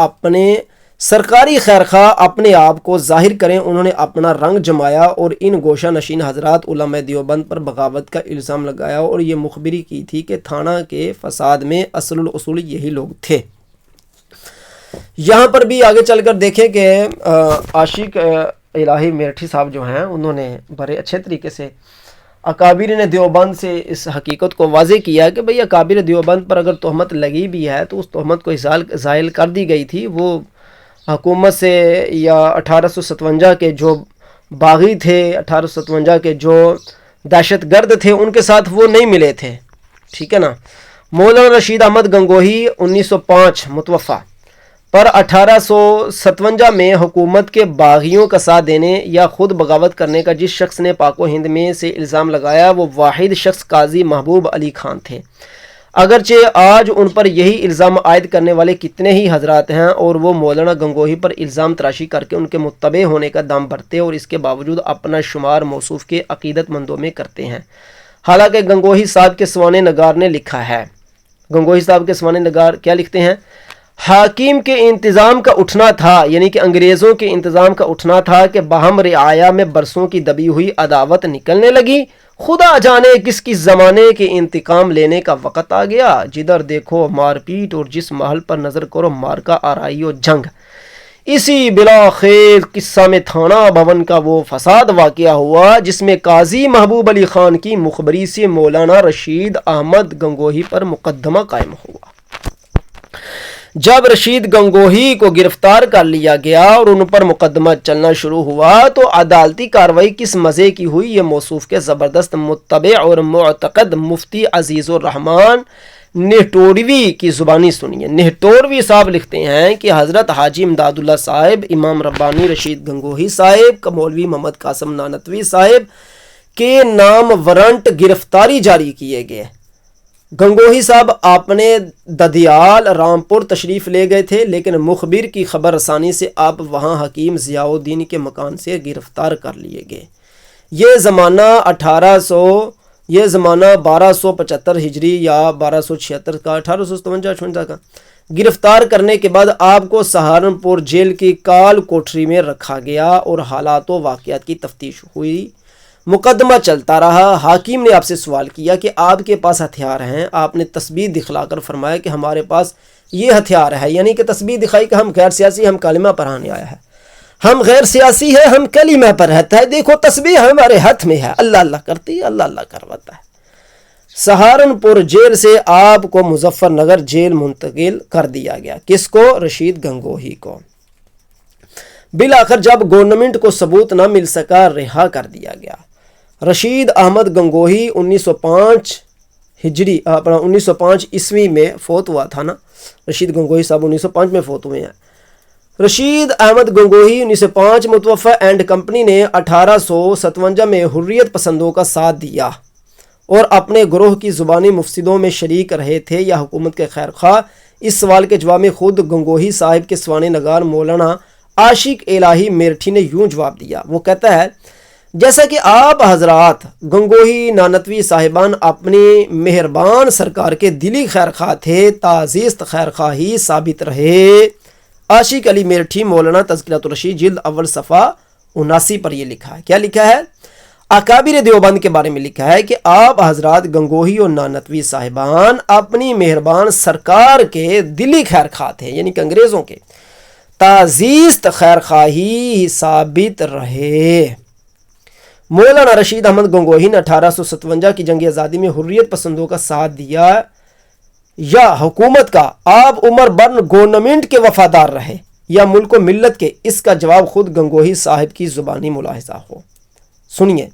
A: اپنے آپ کو ظاہر کریں، انہوں نے اپنا رنگ جمایا اور ان گوشہ نشین حضرات علماء دیوبند پر بغاوت کا الزام لگایا اور یہ مخبری کی تھی کہ تھانہ کے فساد میں اصل الاصول یہی لوگ تھے۔ یہاں پر بھی آگے چل کر دیکھیں کہ عاشق الہی میرٹھی صاحب جو ہیں انہوں نے بڑے اچھے طریقے سے اکابرین دیوبند سے اس حقیقت کو واضح کیا کہ بھئی اکابر دیوبند پر اگر تہمت لگی بھی ہے تو اس تہمت کو زائل کر دی گئی تھی۔ وہ حکومت سے یا 1857 کے جو باغی تھے، 1857 کے جو دہشت گرد تھے، ان کے ساتھ وہ نہیں ملے تھے، ٹھیک ہے نا۔ مولانا رشید احمد گنگوہی 1905 متوفہ پر 1857 میں حکومت کے باغیوں کا ساتھ دینے یا خود بغاوت کرنے کا جس شخص نے پاک و ہند میں سے الزام لگایا وہ واحد شخص قاضی محبوب علی خان تھے۔ اگرچہ آج ان پر یہی الزام عائد کرنے والے کتنے ہی حضرات ہیں اور وہ مولانا گنگوہی پر الزام تراشی کر کے ان کے متبع ہونے کا دام بھرتے اور اس کے باوجود اپنا شمار موصوف کے عقیدت مندوں میں کرتے ہیں۔ حالانکہ گنگوہی صاحب کے سوانح نگار نے لکھا ہے، گنگوہی صاحب کے سوانح نگار کیا لکھتے ہیں؟ حاکم کے انتظام کا اٹھنا تھا، یعنی کہ انگریزوں کے انتظام کا اٹھنا تھا کہ باہم رعایا میں برسوں کی دبی ہوئی عداوت نکلنے لگی۔ خدا جانے کس کس زمانے کے انتقام لینے کا وقت آ گیا، جدھر دیکھو مار پیٹ اور جس محل پر نظر کرو مارکا آرائی و جنگ۔ اسی بلا خیر قصہ میں تھانہ بھون کا وہ فساد واقعہ ہوا جس میں قاضی محبوب علی خان کی مخبری سے مولانا رشید احمد گنگوہی پر مقدمہ قائم ہوا۔ جب رشید گنگوہی کو گرفتار کر لیا گیا اور ان پر مقدمہ چلنا شروع ہوا تو عدالتی کارروائی کس مزے کی ہوئی، یہ موصوف کے زبردست متبع اور معتقد مفتی عزیز الرحمن نہٹوروی کی زبانی سنیے۔ نہٹوروی صاحب لکھتے ہیں کہ حضرت حاجی امداد اللہ صاحب، امام ربانی رشید گنگوہی صاحب، مولوی محمد قاسم نانوتوی صاحب کے نام وارنٹ گرفتاری جاری کیے گئے۔ گنگوہی صاحب اپنے ددیال رامپور تشریف لے گئے تھے، لیکن مخبر کی خبر رسانی سے آپ وہاں حکیم ضیاء الدین کے مکان سے گرفتار کر لیے گئے۔ یہ زمانہ 1275 ہجری یا 1276 کا، 1857 کا۔ گرفتار کرنے کے بعد آپ کو سہارنپور جیل کی کال کوٹری میں رکھا گیا اور حالات و واقعات کی تفتیش ہوئی۔ مقدمہ چلتا رہا۔ حاکم نے آپ سے سوال کیا کہ آپ کے پاس ہتھیار ہیں، آپ نے تسبیح دکھلا کر فرمایا کہ ہمارے پاس یہ ہتھیار ہے، یعنی کہ تسبیح دکھائی کہ ہم غیر سیاسی، ہم کلمہ پڑھانے آیا ہے، ہم غیر سیاسی ہے، ہم کلمہ پر رہتا ہے، دیکھو تسبیح ہمارے ہاتھ میں ہے، اللہ اللہ کرتی ہے، اللہ اللہ کرواتا ہے۔ سہارنپور جیل سے آپ کو مظفر نگر جیل منتقل کر دیا گیا۔ کس کو؟ رشید گنگوہی کو۔ بالآخر جب گورنمنٹ کو ثبوت نہ مل سکا رہا کر دیا گیا۔ رشید احمد گنگوہی 1905 ہجری 1905 عیسوی میں فوت ہوا تھا نا، رشید گنگوہی صاحب 1905 میں فوت ہوئے ہیں۔ رشید احمد گنگوہی 1905 متوفہ اینڈ کمپنی نے 1857 میں حریت پسندوں کا ساتھ دیا اور اپنے گروہ کی زبانی مفسدوں میں شریک رہے تھے یا حکومت کے خیر خواہ؟ اس سوال کے جواب میں خود گنگوہی صاحب کے سوانح نگار مولانا عاشق الہی میرٹھی نے یوں جواب دیا۔ وہ کہتا ہے، جیسا کہ آپ حضرات گنگوہی نانوتوی صاحبان اپنی مہربان سرکار کے دلی خیرخواہ تھے، تعزیست خیرخواہی ثابت رہے۔ عاشق علی میرٹھی مولانا تذکرۃ الرشید جلد اول صفحہ 79 پر یہ لکھا ہے۔ کیا لکھا ہے؟ اکابر دیوبند کے بارے میں لکھا ہے کہ آپ حضرات گنگوہی اور نانوتوی صاحبان اپنی مہربان سرکار کے دلی خیرخواہ تھے، یعنی کہ انگریزوں کے، تعزیست خیرخواہی ثابت رہے۔ مولانا رشید احمد گنگوہی نے 1857 کی جنگ آزادی میں حریت پسندوں کا ساتھ دیا یا حکومت کا آپ عمر برن گورنمنٹ کے وفادار رہے یا ملک و ملت کے؟ اس کا جواب خود گنگوہی صاحب کی زبانی ملاحظہ ہو۔ سنیے،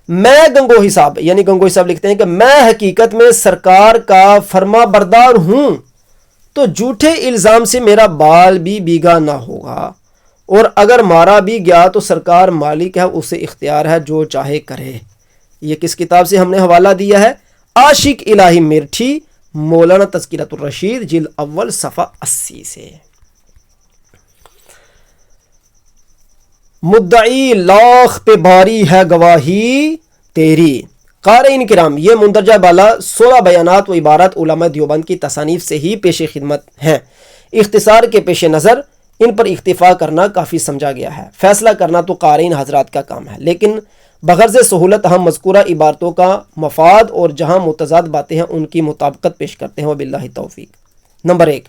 A: میں گنگوہی صاحب، یعنی گنگوہی صاحب لکھتے ہیں کہ میں حقیقت میں سرکار کا فرما بردار ہوں تو جھوٹے الزام سے میرا بال بھی بیگا نہ ہوگا، اور اگر مارا بھی گیا تو سرکار مالک ہے، اسے اختیار ہے جو چاہے کرے۔ یہ کس کتاب سے ہم نے حوالہ دیا ہے؟ عاشق الہی میرٹھی مولانا تذکرۃ الرشید جلد اول صفحہ 80 سے۔ مدعی لاکھ پہ بھاری ہے گواہی تیری۔ قارئین کرام، یہ مندرجہ بالا 16 بیانات و عبارات علماء دیوبند کی تصانیف سے ہی پیش خدمت ہیں۔ اختصار کے پیش نظر ان پر اکتفا کرنا کافی سمجھا گیا ہے۔ فیصلہ کرنا تو قارئین حضرات کا کام ہے، لیکن بغرض سہولت ہم مذکورہ عبارتوں کا مفاد اور جہاں متضاد باتیں ہیں ان کی مطابقت پیش کرتے ہیں، وباللہ توفیق۔ نمبر 1،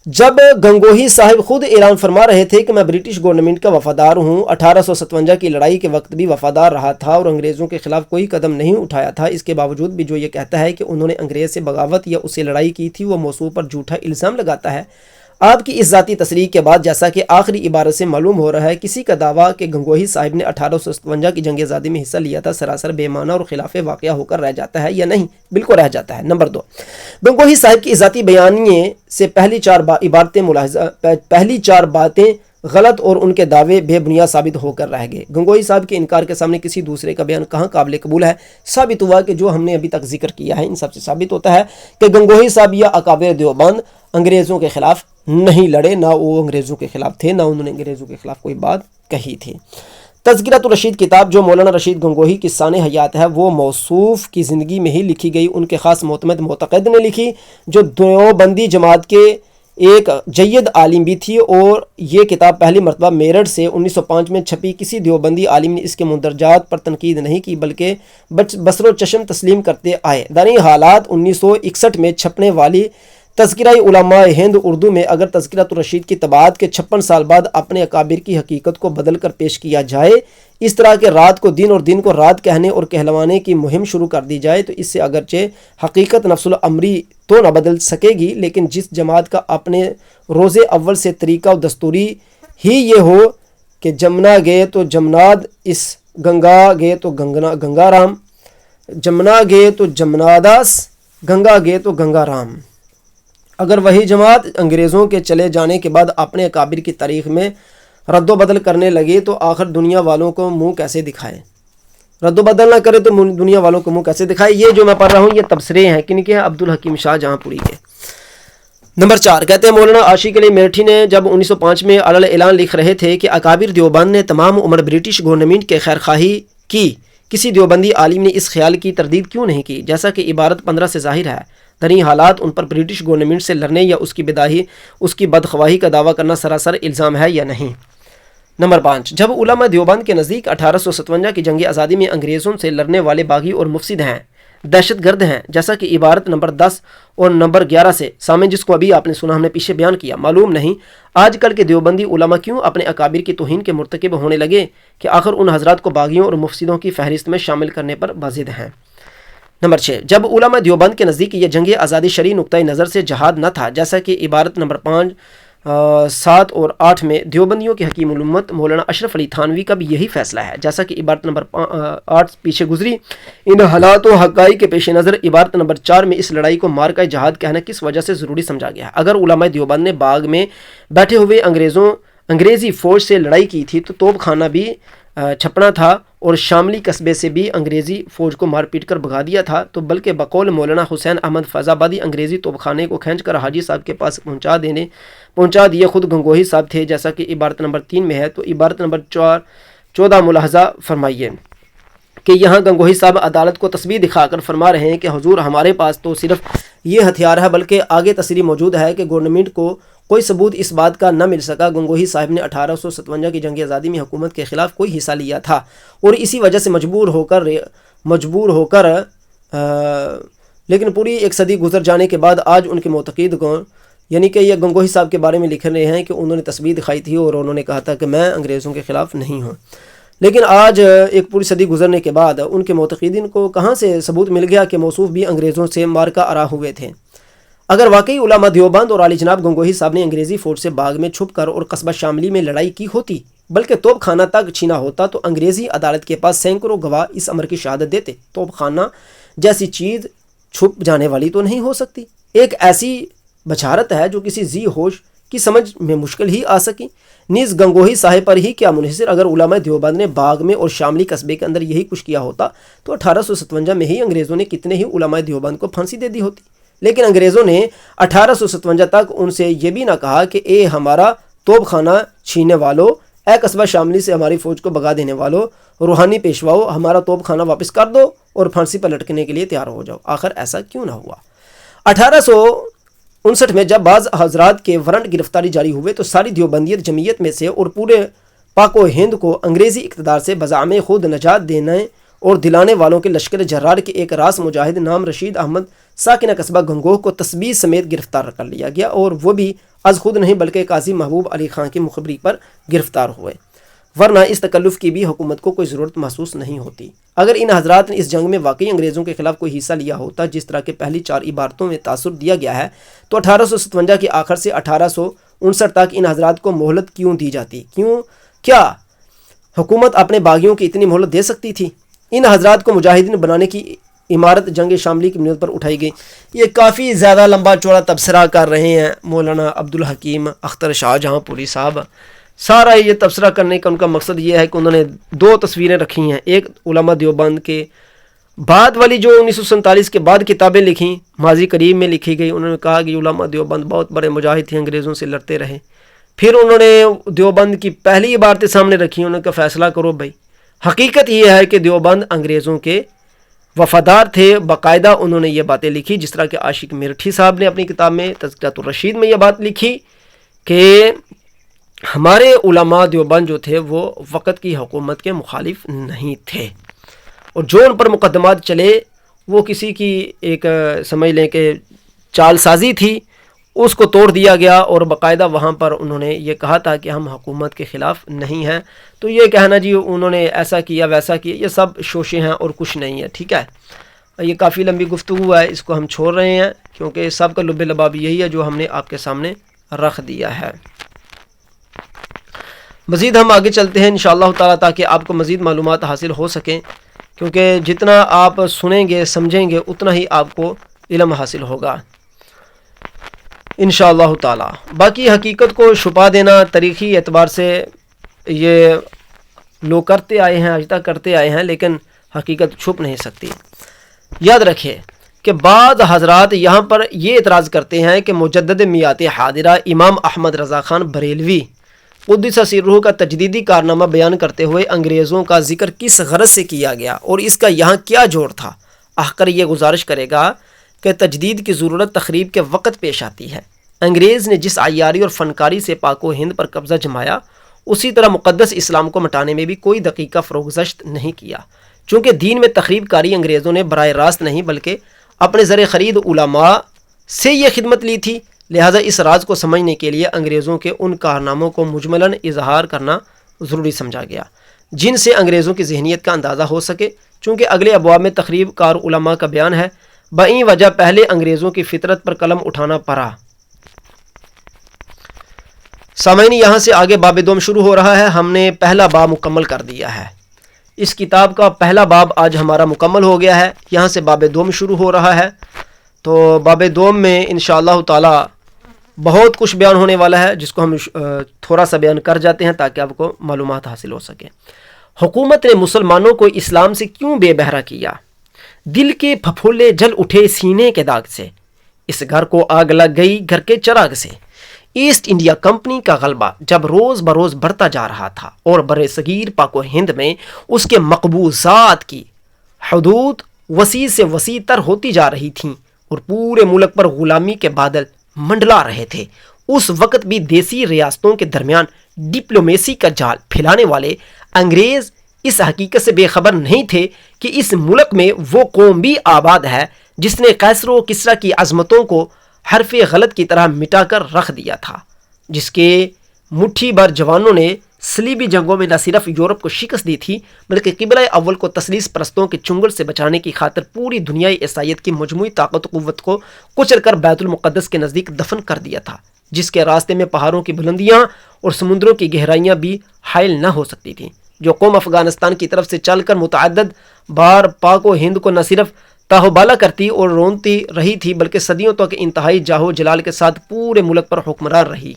A: جب گنگوہی صاحب خود اعلان فرما رہے تھے کہ میں برٹش گورنمنٹ کا وفادار ہوں، 1857 کی لڑائی کے وقت بھی وفادار رہا تھا اور انگریزوں کے خلاف کوئی قدم نہیں اٹھایا تھا، اس کے باوجود بھی جو یہ کہتا ہے کہ انہوں نے انگریز سے بغاوت یا اسے لڑائی کی تھی، وہ موضوع پر جھوٹا الزام لگاتا ہے۔ آپ کی اس ذاتی تصریح کے بعد جیسا کہ آخری عبارت سے معلوم ہو رہا ہے، کسی کا دعویٰ کہ گنگوہی صاحب نے 1857 کی جنگ آزادی میں حصہ لیا تھا سراسر بے معنی اور خلاف واقعہ ہو کر رہ جاتا ہے یا نہیں؟ بالکل رہ جاتا ہے۔ نمبر 2، گنگوہی صاحب کی ذاتی بیانیے سے پہلی چار باتیں غلط اور ان کے دعوے بے بنیاد ثابت ہو کر رہ گئے۔ گنگوہی صاحب کے انکار کے سامنے کسی دوسرے کا بیان کہاں قابل قبول ہے؟ ثابت ہوا کہ جو ہم نے ابھی تک ذکر کیا ہے ان سب سے ثابت ہوتا ہے کہ گنگوہی صاحب یا اکابر دیوبند انگریزوں کے خلاف نہیں لڑے، نہ وہ انگریزوں کے خلاف تھے، نہ انہوں نے انگریزوں کے خلاف کوئی بات کہی تھی۔ تذکرۃ الرشید کتاب جو مولانا رشید گنگوہی کی شان حیات ہے، وہ موصوف کی زندگی میں ہی لکھی گئی، ان کے خاص معتمد معتقد نے لکھی، جو دیوبندی جماعت کے ایک جید عالم بھی تھی، اور یہ کتاب پہلی مرتبہ میرٹھ سے 1905 میں چھپی۔ کسی دیوبندی عالم نے اس کے مندرجات پر تنقید نہیں کی، بلکہ بصر و چشم تسلیم کرتے آئے۔ در این حالات 1961 میں چھپنے والی تذکرہ علماء ہند اردو میں اگر تذکرۃ الرشید کی طباعت کے 56 سال بعد اپنے اکابر کی حقیقت کو بدل کر پیش کیا جائے، اس طرح کہ رات کو دن اور دن کو رات کہنے اور کہلوانے کی مہم شروع کر دی جائے، تو اس سے اگرچہ حقیقت نفس الامری تو نہ بدل سکے گی، لیکن جس جماعت کا اپنے روز اول سے طریقہ و دستوری ہی یہ ہو کہ جمنا گئے تو جمناد اس، گنگا گئے تو گنگا رام، جمنا گئے تو جمناداس، گنگا گئے تو گنگا رام، اگر وہی جماعت انگریزوں کے چلے جانے کے بعد اپنے اکابر کی تاریخ میں رد و بدل کرنے لگے تو آخر دنیا والوں کو منہ کیسے دکھائے؟ رد و بدل نہ کرے تو دنیا والوں کو منہ کیسے دکھائے؟ یہ جو میں پڑھ رہا ہوں یہ تبصرے ہیں، کن کے ہیں؟ عبدالحکیم شاہ جہاں پوری کے۔ نمبر 4، کہتے ہیں مولانا عاشق علی میرٹھی نے جب 1905 میں علل اعلان لکھ رہے تھے کہ اکابر دیوبند نے تمام عمر برٹش گورنمنٹ کے خیر خواہی کی، کسی دیوبندی عالم نے اس خیال کی تردید کیوں نہیں کی، جیسا کہ عبارت 15 سے ظاہر ہے؟ دریں حالات ان پر برٹش گورنمنٹ سے لڑنے یا اس کی بدخواہی کا دعویٰ کرنا سراسر الزام ہے یا نہیں؟ نمبر 5، جب علماء دیوبند کے نزدیک 1857 کی جنگ آزادی میں انگریزوں سے لڑنے والے باغی اور مفسد ہیں، دہشت گرد ہیں، جیسا کہ عبارت نمبر 10 اور نمبر 11 سے سامنے جس کو ابھی آپ نے سنا ہم نے پیچھے بیان کیا، معلوم نہیں آج کل کے دیوبندی علماء کیوں اپنے اکابر کی توہین کے مرتکب ہونے لگے کہ آخر ان حضرات کو باغیوں اور مفسدوں کی فہرست میں شامل کرنے پر بازد ہیں۔ نمبر 6، جب علماء دیوبند کے نزدیک یہ جنگ آزادی شرعی نقطۂ نظر سے جہاد نہ تھا، جیسا کہ عبارت نمبر 5، 7 اور 8 میں دیوبندیوں کے حکیم الامت مولانا اشرف علی تھانوی کا بھی یہی فیصلہ ہے، جیسا کہ عبارت نمبر 8 پیچھے گزری۔ ان حالات و حقائق کے پیش نظر عبارت نمبر 4 میں اس لڑائی کو مارکہ جہاد کہنا کس وجہ سے ضروری سمجھا گیا ہے؟ اگر علماء دیوبند نے باغ میں بیٹھے ہوئے انگریزی فوج سے لڑائی کی تھی تو توپ خانہ بھی چھپنا تھا اور شاملی قصبے سے بھی انگریزی فوج کو مار پیٹ کر بھگا دیا تھا، تو بلکہ بقول مولانا حسین احمد فیض آبادی انگریزی توپ خانے کو کھینچ کر حاجی صاحب کے پاس پہنچا دیے خود گنگوہی صاحب تھے، جیسا کہ عبارت نمبر 3 میں ہے۔ تو عبارت نمبر 14 ملاحظہ فرمائیے کہ یہاں گنگوہی صاحب عدالت کو تسبیح دکھا کر فرما رہے ہیں کہ حضور ہمارے پاس تو صرف یہ ہتھیار ہے، بلکہ آگے تصریح موجود ہے کہ گورنمنٹ کو کوئی ثبوت اس بات کا نہ مل سکا گنگوہی صاحب نے 1857 کی جنگ آزادی میں حکومت کے خلاف کوئی حصہ لیا تھا، اور اسی وجہ سے مجبور ہو کر لیکن پوری ایک صدی گزر جانے کے بعد آج ان کے معتقد کو یعنی کہ یہ گنگوہی صاحب کے بارے میں لکھ رہے ہیں کہ انہوں نے تسبیح دکھائی تھی اور انہوں نے کہا تھا کہ میں انگریزوں کے خلاف نہیں ہوں، لیکن آج ایک پوری صدی گزرنے کے بعد ان کے معتقدین کو کہاں سے ثبوت مل گیا کہ موصوف بھی انگریزوں سے مارکہ آرا ہوئے تھے؟ اگر واقعی علماء دیوبند اور عالی جناب گنگوہی صاحب نے انگریزی فوج سے باغ میں چھپ کر اور قصبہ شاملی میں لڑائی کی ہوتی، بلکہ توپ خانہ تک چھینا ہوتا، تو انگریزی عدالت کے پاس سینکڑوں گواہ اس امر کی شہادت دیتے۔ توپ خانہ جیسی چیز چھپ جانے والی تو نہیں ہو سکتی، ایک ایسی بشارت ہے جو کسی ذی ہوش کی سمجھ میں مشکل ہی آ سکی۔ نیز گنگوہی صاحب پر ہی کیا منحصر، اگر علماء دیوبند نے باغ میں اور شاملی قصبے کے اندر یہی کچھ کیا ہوتا تو 1857 میں ہی انگریزوں نے کتنے ہی علماء دیوبند کو پھانسی دے دی ہوتی۔ لیکن انگریزوں نے 1857 تک ان سے یہ بھی نہ کہا کہ اے ہمارا توپ خانہ چھیننے والو، اے قصبہ شاملی سے ہماری فوج کو بھگا دینے والو، روحانی پیشواؤ، ہمارا توپ خانہ واپس کر دو اور پھانسی پر لٹکنے کے لیے تیار ہو جاؤ۔ آخر ایسا کیوں نہ ہوا؟ 1859 میں جب بعض حضرات کے وارنٹ گرفتاری جاری ہوئے تو ساری دیوبندیت جمعیت میں سے اور پورے پاک و ہند کو انگریزی اقتدار سے بزعم خود نجات دینے اور دلانے والوں کے لشکر جرار کے ایک راس مجاہد نام رشید احمد ساکنہ قصبہ گنگوہ کو تسبیح سمیت گرفتار کر لیا گیا، اور وہ بھی از خود نہیں بلکہ قاضی محبوب علی خان کی مخبری پر گرفتار ہوئے، ورنہ اس تکلف کی بھی حکومت کو کوئی ضرورت محسوس نہیں ہوتی۔ اگر ان حضرات نے اس جنگ میں واقعی انگریزوں کے خلاف کوئی حصہ لیا ہوتا جس طرح کے پہلی 4 عبارتوں میں تاثر دیا گیا ہے، تو 1857 کے آخر سے 1859 تک ان حضرات کو مہلت کیوں دی جاتی؟ کیا حکومت اپنے باغیوں کی اتنی مہلت دے سکتی تھی؟ ان حضرات کو مجاہدین بنانے کی عمارت جنگ شاملی کی بنیاد پر اٹھائی گئی۔ یہ کافی زیادہ لمبا چوڑا تبصرہ کر رہے ہیں مولانا عبدالحکیم اختر شاہ جہاں پوری صاحب۔ سارا یہ تبصرہ کرنے کا ان کا مقصد یہ ہے کہ انہوں نے 2 تصویریں رکھی ہیں، ایک علماء دیوبند کے بعد والی جو 1947 کے بعد کتابیں لکھیں، ماضی قریب میں لکھی گئی، انہوں نے کہا کہ علماء دیوبند بہت بڑے مجاہد تھے، انگریزوں سے لڑتے رہے۔ پھر انہوں نے دیوبند کی پہلی عبارتیں سامنے رکھی، انہوں نے کہا فیصلہ کرو بھائی۔ حقیقت یہ ہے کہ دیوبند انگریزوں کے وفادار تھے، باقاعدہ انہوں نے یہ باتیں لکھی، جس طرح کہ عاشق میرٹھی صاحب نے اپنی کتاب میں تذکرۃ الرشید میں یہ بات لکھی کہ ہمارے علماء دیوبند جو تھے وہ وقت کی حکومت کے مخالف نہیں تھے، اور جو ان پر مقدمات چلے وہ کسی کی ایک سمجھ لیں کہ چال سازی تھی، اس کو توڑ دیا گیا، اور باقاعدہ وہاں پر انہوں نے یہ کہا تھا کہ ہم حکومت کے خلاف نہیں ہیں۔ تو یہ کہنا جی انہوں نے ایسا کیا ویسا کیا، یہ سب شوشے ہیں اور کچھ نہیں ہے، ٹھیک ہے۔ یہ کافی لمبی گفتگو ہے، اس کو ہم چھوڑ رہے ہیں کیونکہ سب کا لب لباب یہی ہے جو ہم نے آپ کے سامنے رکھ دیا ہے۔ مزید ہم آگے چلتے ہیں انشاءاللہ تعالیٰ تاکہ آپ کو مزید معلومات حاصل ہو سکیں، کیونکہ جتنا آپ سنیں گے سمجھیں گے اتنا ہی آپ کو علم حاصل ہوگا انشاءاللہ تعالیٰ۔ باقی حقیقت کو چھپا دینا تاریخی اعتبار سے یہ لوگ کرتے آئے ہیں، آج تک کرتے آئے ہیں، لیکن حقیقت چھپ نہیں سکتی۔ یاد رکھیں کہ بعض حضرات یہاں پر یہ اعتراض کرتے ہیں کہ مجدد میات حاضرہ امام احمد رضا خان بریلوی قدس سرہ کا تجدیدی کارنامہ بیان کرتے ہوئے انگریزوں کا ذکر کس غرض سے کیا گیا اور اس کا یہاں کیا جوڑ تھا۔ آخر یہ گزارش کرے گا کہ تجدید کی ضرورت تخریب کے وقت پیش آتی ہے۔ انگریز نے جس عیاری اور فنکاری سے پاک و ہند پر قبضہ جمایا، اسی طرح مقدس اسلام کو مٹانے میں بھی کوئی دقیقہ فروگزشت نہیں کیا۔ چونکہ دین میں تخریب کاری انگریزوں نے براہ راست نہیں بلکہ اپنے زر خرید علماء سے یہ خدمت لی تھی، لہٰذا اس راز کو سمجھنے کے لیے انگریزوں کے ان کارناموں کو مجملاً اظہار کرنا ضروری سمجھا گیا جن سے انگریزوں کی ذہنیت کا اندازہ ہو سکے۔ چونکہ اگلے ابواب میں تخریب کار علماء کا بیان ہے، بئیں وجہ پہلے انگریزوں کی فطرت پر قلم اٹھانا پڑا۔ سامعین، یہاں سے آگے باب دوم شروع ہو رہا ہے، ہم نے پہلا باب مکمل کر دیا ہے۔ اس کتاب کا پہلا باب آج ہمارا مکمل ہو گیا ہے، یہاں سے باب دوم شروع ہو رہا ہے۔ تو باب دوم میں انشاءاللہ تعالی بہت کچھ بیان ہونے والا ہے، جس کو ہم تھوڑا سا بیان کر جاتے ہیں تاکہ آپ کو معلومات حاصل ہو سکیں۔ حکومت نے مسلمانوں کو اسلام سے کیوں بے بہرا کیا؟ دل کے پھپھولے جل اٹھے سینے کے داغ سے، اس گھر کو آگ لگ گئی گھر کے چراغ سے۔ ایسٹ انڈیا کمپنی کا غلبہ جب روز بروز بڑھتا جا رہا تھا اور برِ صغیر پاک و ہند میں اس کے مقبوضات کی حدود وسیع سے وسیع تر ہوتی جا رہی تھیں اور پورے ملک پر غلامی کے بادل منڈلا رہے تھے، اس وقت بھی دیسی ریاستوں کے درمیان ڈپلومیسی کا جال پھیلانے والے انگریز اس حقیقت سے بے خبر نہیں تھے کہ اس ملک میں وہ قوم بھی آباد ہے جس نے قیصر و کسریٰ کی عظمتوں کو حرف غلط کی طرح مٹا کر رکھ دیا تھا، جس کے مٹھی بھر جوانوں نے صلیبی جنگوں میں نہ صرف یورپ کو شکست دی تھی بلکہ قبلہ اول کو تثلیث پرستوں کے چنگل سے بچانے کی خاطر پوری دنیائے عیسائیت کی مجموعی طاقت و قوت کو کچل کر بیت المقدس کے نزدیک دفن کر دیا تھا، جس کے راستے میں پہاڑوں کی بلندیاں اور سمندروں کی گہرائیاں بھی حائل نہ ہو سکتی تھیں۔ جو قوم افغانستان کی طرف سے چل کر متعدد بار پاک و ہند کو نہ صرف تاہو بالا کرتی اور رونتی رہی تھی بلکہ صدیوں تک انتہائی جاہو جلال کے ساتھ پورے ملک پر حکمران رہی۔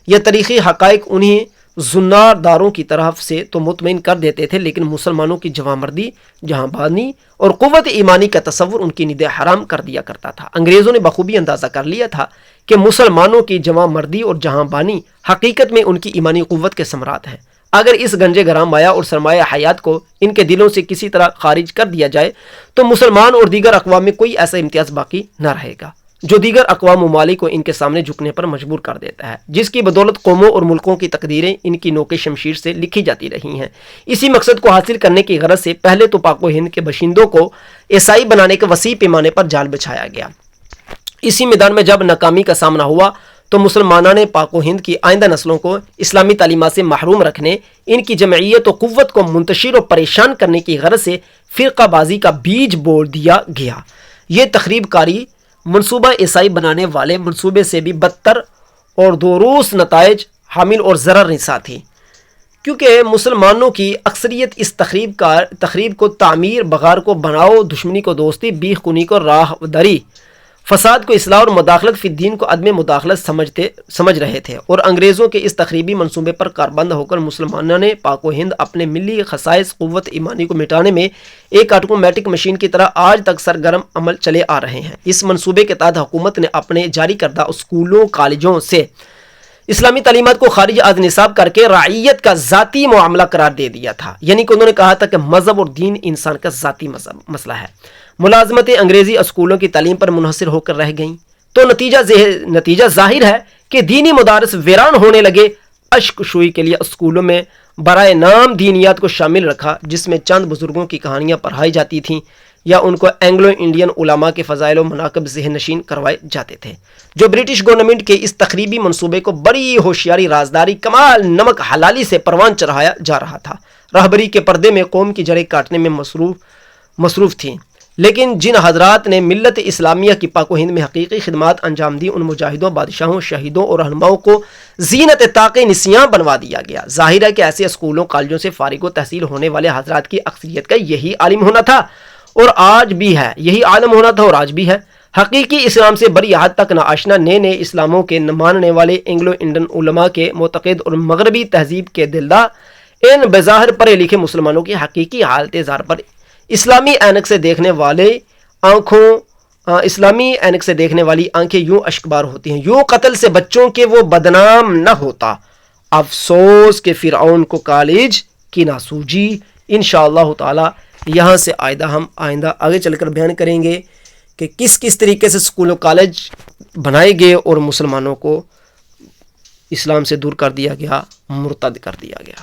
A: یہ تاریخی حقائق انہیں زنار داروں کی طرف سے تو مطمئن کر دیتے تھے، لیکن مسلمانوں کی جوانمردی، جہاں بانی اور قوت ایمانی کا تصور ان کی نید حرام کر دیا کرتا تھا۔ انگریزوں نے بخوبی اندازہ کر لیا تھا کہ مسلمانوں کی جوانمردی اور جہاں بانی حقیقت میں ان کی ایمانی قوت کے ثمرات ہیں۔ اگر اس گنج گرام مایا اور سرمایہ حیات کو ان کے دلوں سے کسی طرح خارج کر دیا جائے تو مسلمان اور دیگر اقوام میں کوئی ایسا امتیاز باقی نہ رہے گا جو دیگر اقوام ممالک کو ان کے سامنے جھکنے پر مجبور کر دیتا ہے، جس کی بدولت قوموں اور ملکوں کی تقدیریں ان کی نوک شمشیر سے لکھی جاتی رہی ہیں۔ اسی مقصد کو حاصل کرنے کی غرض سے پہلے تو پاک و ہند کے باشندوں کو عیسائی بنانے کے وسیع پیمانے پر جال بچھایا گیا۔ اسی میدان میں جب ناکامی کا سامنا ہوا تو مسلمانوں نے پاک و ہند کی آئندہ نسلوں کو اسلامی تعلیمات سے محروم رکھنے، ان کی جمعیت و قوت کو منتشر و پریشان کرنے کی غرض سے فرقہ بازی کا بیج بو دیا گیا۔ یہ تخریب کاری منصوبہ عیسائی بنانے والے منصوبے سے بھی بدتر اور دروس نتائج حامل اور ضرر رساں تھی، کیونکہ مسلمانوں کی اکثریت اس تخریب کو تعمیر، بغار کو بناؤ، دشمنی کو دوستی، بیخ کنی کو راہ دری، فساد کو اصلاح اور مداخلت فی الدین کو عدم مداخلت سمجھ رہے تھے، اور انگریزوں کے اس تخریبی منصوبے پر کاربند ہو کر مسلمانوں نے پاک و ہند اپنے ملی خصائص قوت ایمانی کو مٹانے میں ایک آٹومیٹک مشین کی طرح آج تک سرگرم عمل چلے آ رہے ہیں۔ اس منصوبے کے تحت حکومت نے اپنے جاری کردہ اسکولوں، کالجوں سے اسلامی تعلیمات کو خارج از نصاب کر کے رعیت کا ذاتی معاملہ قرار دے دیا تھا، یعنی کہ انہوں نے کہا تھا کہ مذہب اور دین انسان کا ذاتی مسئلہ ہے۔ ملازمتیں انگریزی اسکولوں کی تعلیم پر منحصر ہو کر رہ گئیں تو نتیجہ ظاہر ہے کہ دینی مدارس ویران ہونے لگے۔ اشک شوئی کے لیے اسکولوں میں برائے نام دینیات کو شامل رکھا، جس میں چند بزرگوں کی کہانیاں پڑھائی جاتی تھیں یا ان کو اینگلو انڈین علماء کے فضائل و مناقب ذہن نشین کروائے جاتے تھے، جو برٹش گورنمنٹ کے اس تخریبی منصوبے کو بڑی ہوشیاری، رازداری، کمال نمک حلالی سے پروان چڑھایا جا رہا تھا۔ راہبری کے پردے میں قوم کی جڑیں کاٹنے میں مصروف تھیں، لیکن جن حضرات نے ملت اسلامیہ کی پاک و ہند میں حقیقی خدمات انجام دی، ان مجاہدوں، بادشاہوں، شہیدوں اور رہنماؤں کو زینت طاق نسیاں بنوا دیا گیا۔ ظاہر ہے کہ ایسے اسکولوں، کالجوں سے فارغ و تحصیل ہونے والے حضرات کی اکثریت کا یہی عالم ہونا تھا اور آج بھی ہے، یہی عالم ہونا تھا اور آج بھی ہے۔ حقیقی اسلام سے بڑی حد تک ناآشنا، نئے اسلاموں کے نہ ماننے والے اینگلو انڈین علماء کے معتقد اور مغربی تہذیب کے دلدار ان بظاہر پڑھے لکھے مسلمانوں کی حقیقی حالت زار پر اسلامی اینک سے دیکھنے والی آنکھیں یوں اشکبار ہوتی ہیں، یوں قتل سے بچوں کے وہ بدنام نہ ہوتا، افسوس کہ فرعون کو کالج کی نہ سوجی۔ انشاءاللہ تعالی یہاں سے ہم آگے چل کر بیان کریں گے کہ کس طریقے سے اسکول و کالج بنائے گئے اور مسلمانوں کو اسلام سے دور کر دیا گیا، مرتد کر دیا گیا۔